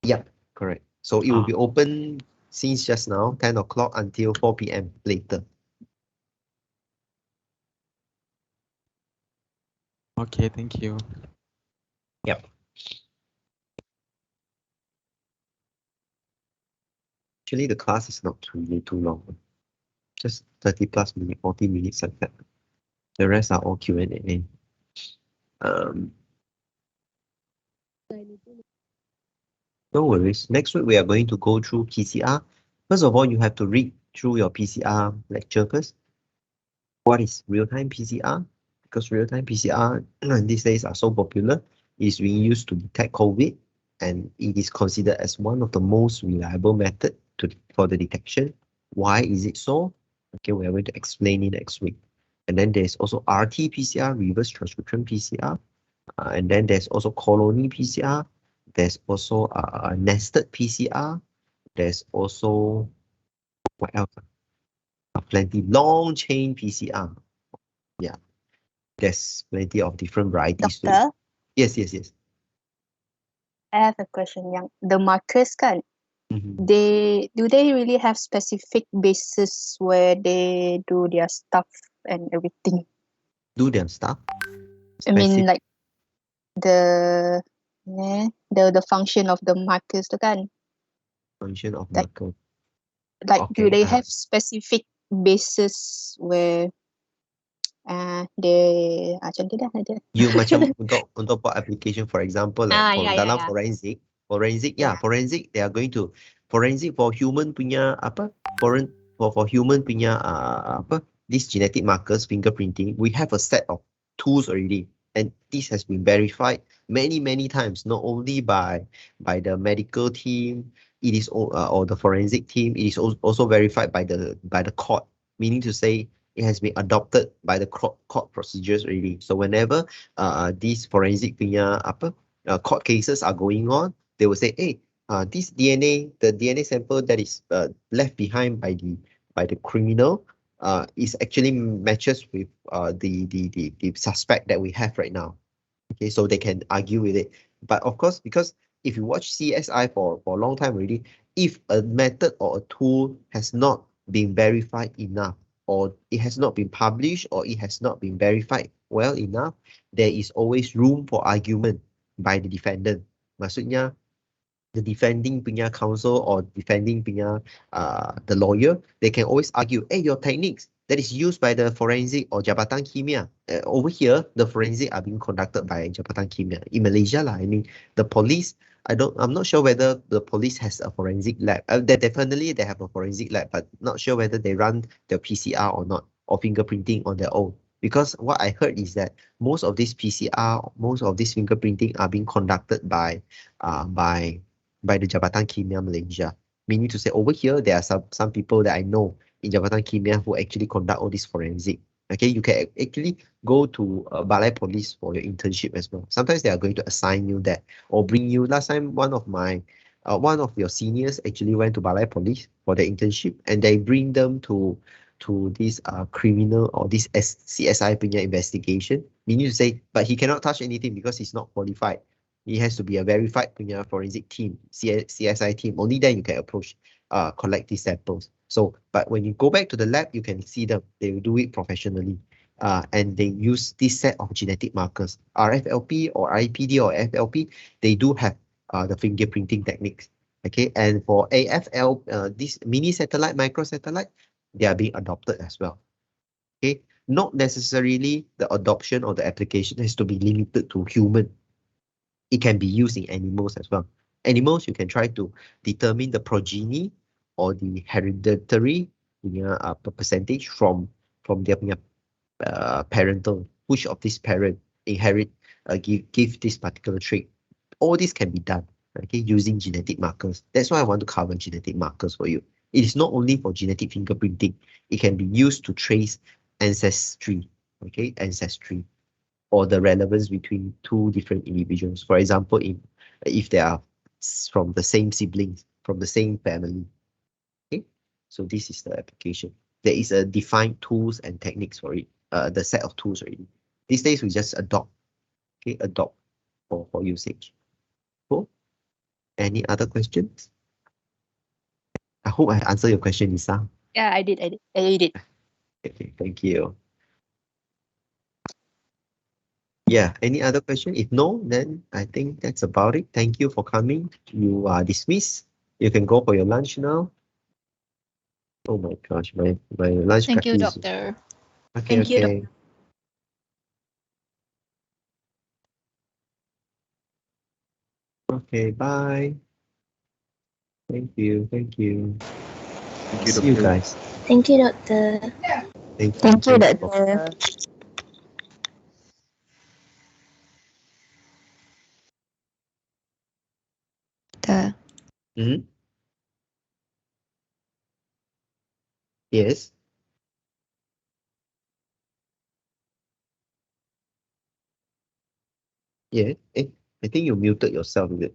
Yep, correct. So it will be open since just now, 10 o'clock until 4 p.m. later. Okay, thank you. Yep. Actually, the class is not really too long. Just 30 plus minutes, 40 minutes like that. The rest are all Q&A. No worries. Next week, we are going to go through PCR. First of all, you have to read through your PCR lecture first. What is real-time PCR? Because real-time PCR these days are so popular, is being used to detect COVID, and it is considered as one of the most reliable method for the detection. Why is it so? Okay, we are going to explain it next week. And then there's also RT-PCR, reverse transcription PCR. And then there's also colony PCR. There's also nested PCR. There's also, what else? Plenty long chain PCR. Yeah, there's plenty of different varieties. Doctor? Yes. I have a question. Yang the markers kan, do they really have specific bases where they do their stuff and everything? Do their stuff? I mean, Specific like the function of the markers tu kan? function of Like- marker. Like, do Okay, they have specific bases where they macam tu dah ada. you macam untuk buat application, for example, dalam yeah. forensic, Yeah. forensic, they are going to forensic for human punya apa, for human punya apa, these genetic markers, fingerprinting, we have a set of tools already, and this has been verified many times, not only by the medical team, it is or the forensic team, it is also verified by the court, meaning to say it has been adopted by the court procedures already. So whenever these forensic punya apa court cases are going on, they will say, hey, this DNA, the DNA sample that is left behind by the criminal is actually matches with the suspect that we have right now. Okay, so they can argue with it. But of course, because if you watch CSI for a long time already, if a method or a tool has not been verified enough, or it has not been published, or it has not been verified well enough, there is always room for argument by the defendant. Maksudnya, the defending punya counsel or defending punya the lawyer, they can always argue, hey, your techniques that is used by the forensic or Jabatan Kimia, over here, the forensic are being conducted by Jabatan Kimia. In Malaysia lah, I mean, the police, I'm not sure whether the police has a forensic lab. Definitely they have a forensic lab, but not sure whether they run the PCR or not, or fingerprinting on their own. Because what I heard is that most of this PCR, most of this fingerprinting are being conducted by the Jabatan Kimia Malaysia. Meaning to say, over here, there are some people that I know in Jabatan Kimia who actually conduct all this forensic. Okay, you can actually go to Balai Police for your internship as well. Sometimes they are going to assign you that or bring you. Last time, one of your seniors actually went to Balai Police for their internship, and they bring them to this criminal or this CSI punya investigation. Meaning to say, but he cannot touch anything because he's not qualified. It has to be a verified punya forensic team, CSI team. Only then you can approach, collect these samples. So, but when you go back to the lab, you can see them. They will do it professionally. And they use this set of genetic markers, RFLP or IPD or FLP. They do have the fingerprinting techniques. Okay, and for AFL, this mini satellite, micro satellite, they are being adopted as well. Okay, not necessarily the adoption or the application has to be limited to human. It can be used in animals as well. Animals, you can try to determine the progeny or the hereditary percentage from their parental, which of this parent inherit give this particular trait. All this can be done, okay, using genetic markers. That's why I want to cover genetic markers for you. It is not only for genetic fingerprinting. It can be used to trace ancestry, okay, ancestry, or the relevance between two different individuals. For example, if they are from the same siblings, from the same family. Okay, so this is the application. There is a defined tools and techniques for it. The set of tools already. These days we just adopt. Okay, adopt for usage. Cool. Any other questions? I hope I answered your question, Lisa. Yeah, I did. You did. Okay, thank you. Yeah, any other question? If no, then I think that's about it. Thank you for coming. You are dismissed. You can go for your lunch now. Oh my gosh, my lunch. Thank you, is... doctor. Okay, Thank you, okay. Okay, bye. Thank you, thank you. Thank you, See you doctor. guys. Thank you, doctor. Thank you, Thank you, thank you. doctor. Hmm? Yes. Yeah. I think you muted yourself, is it?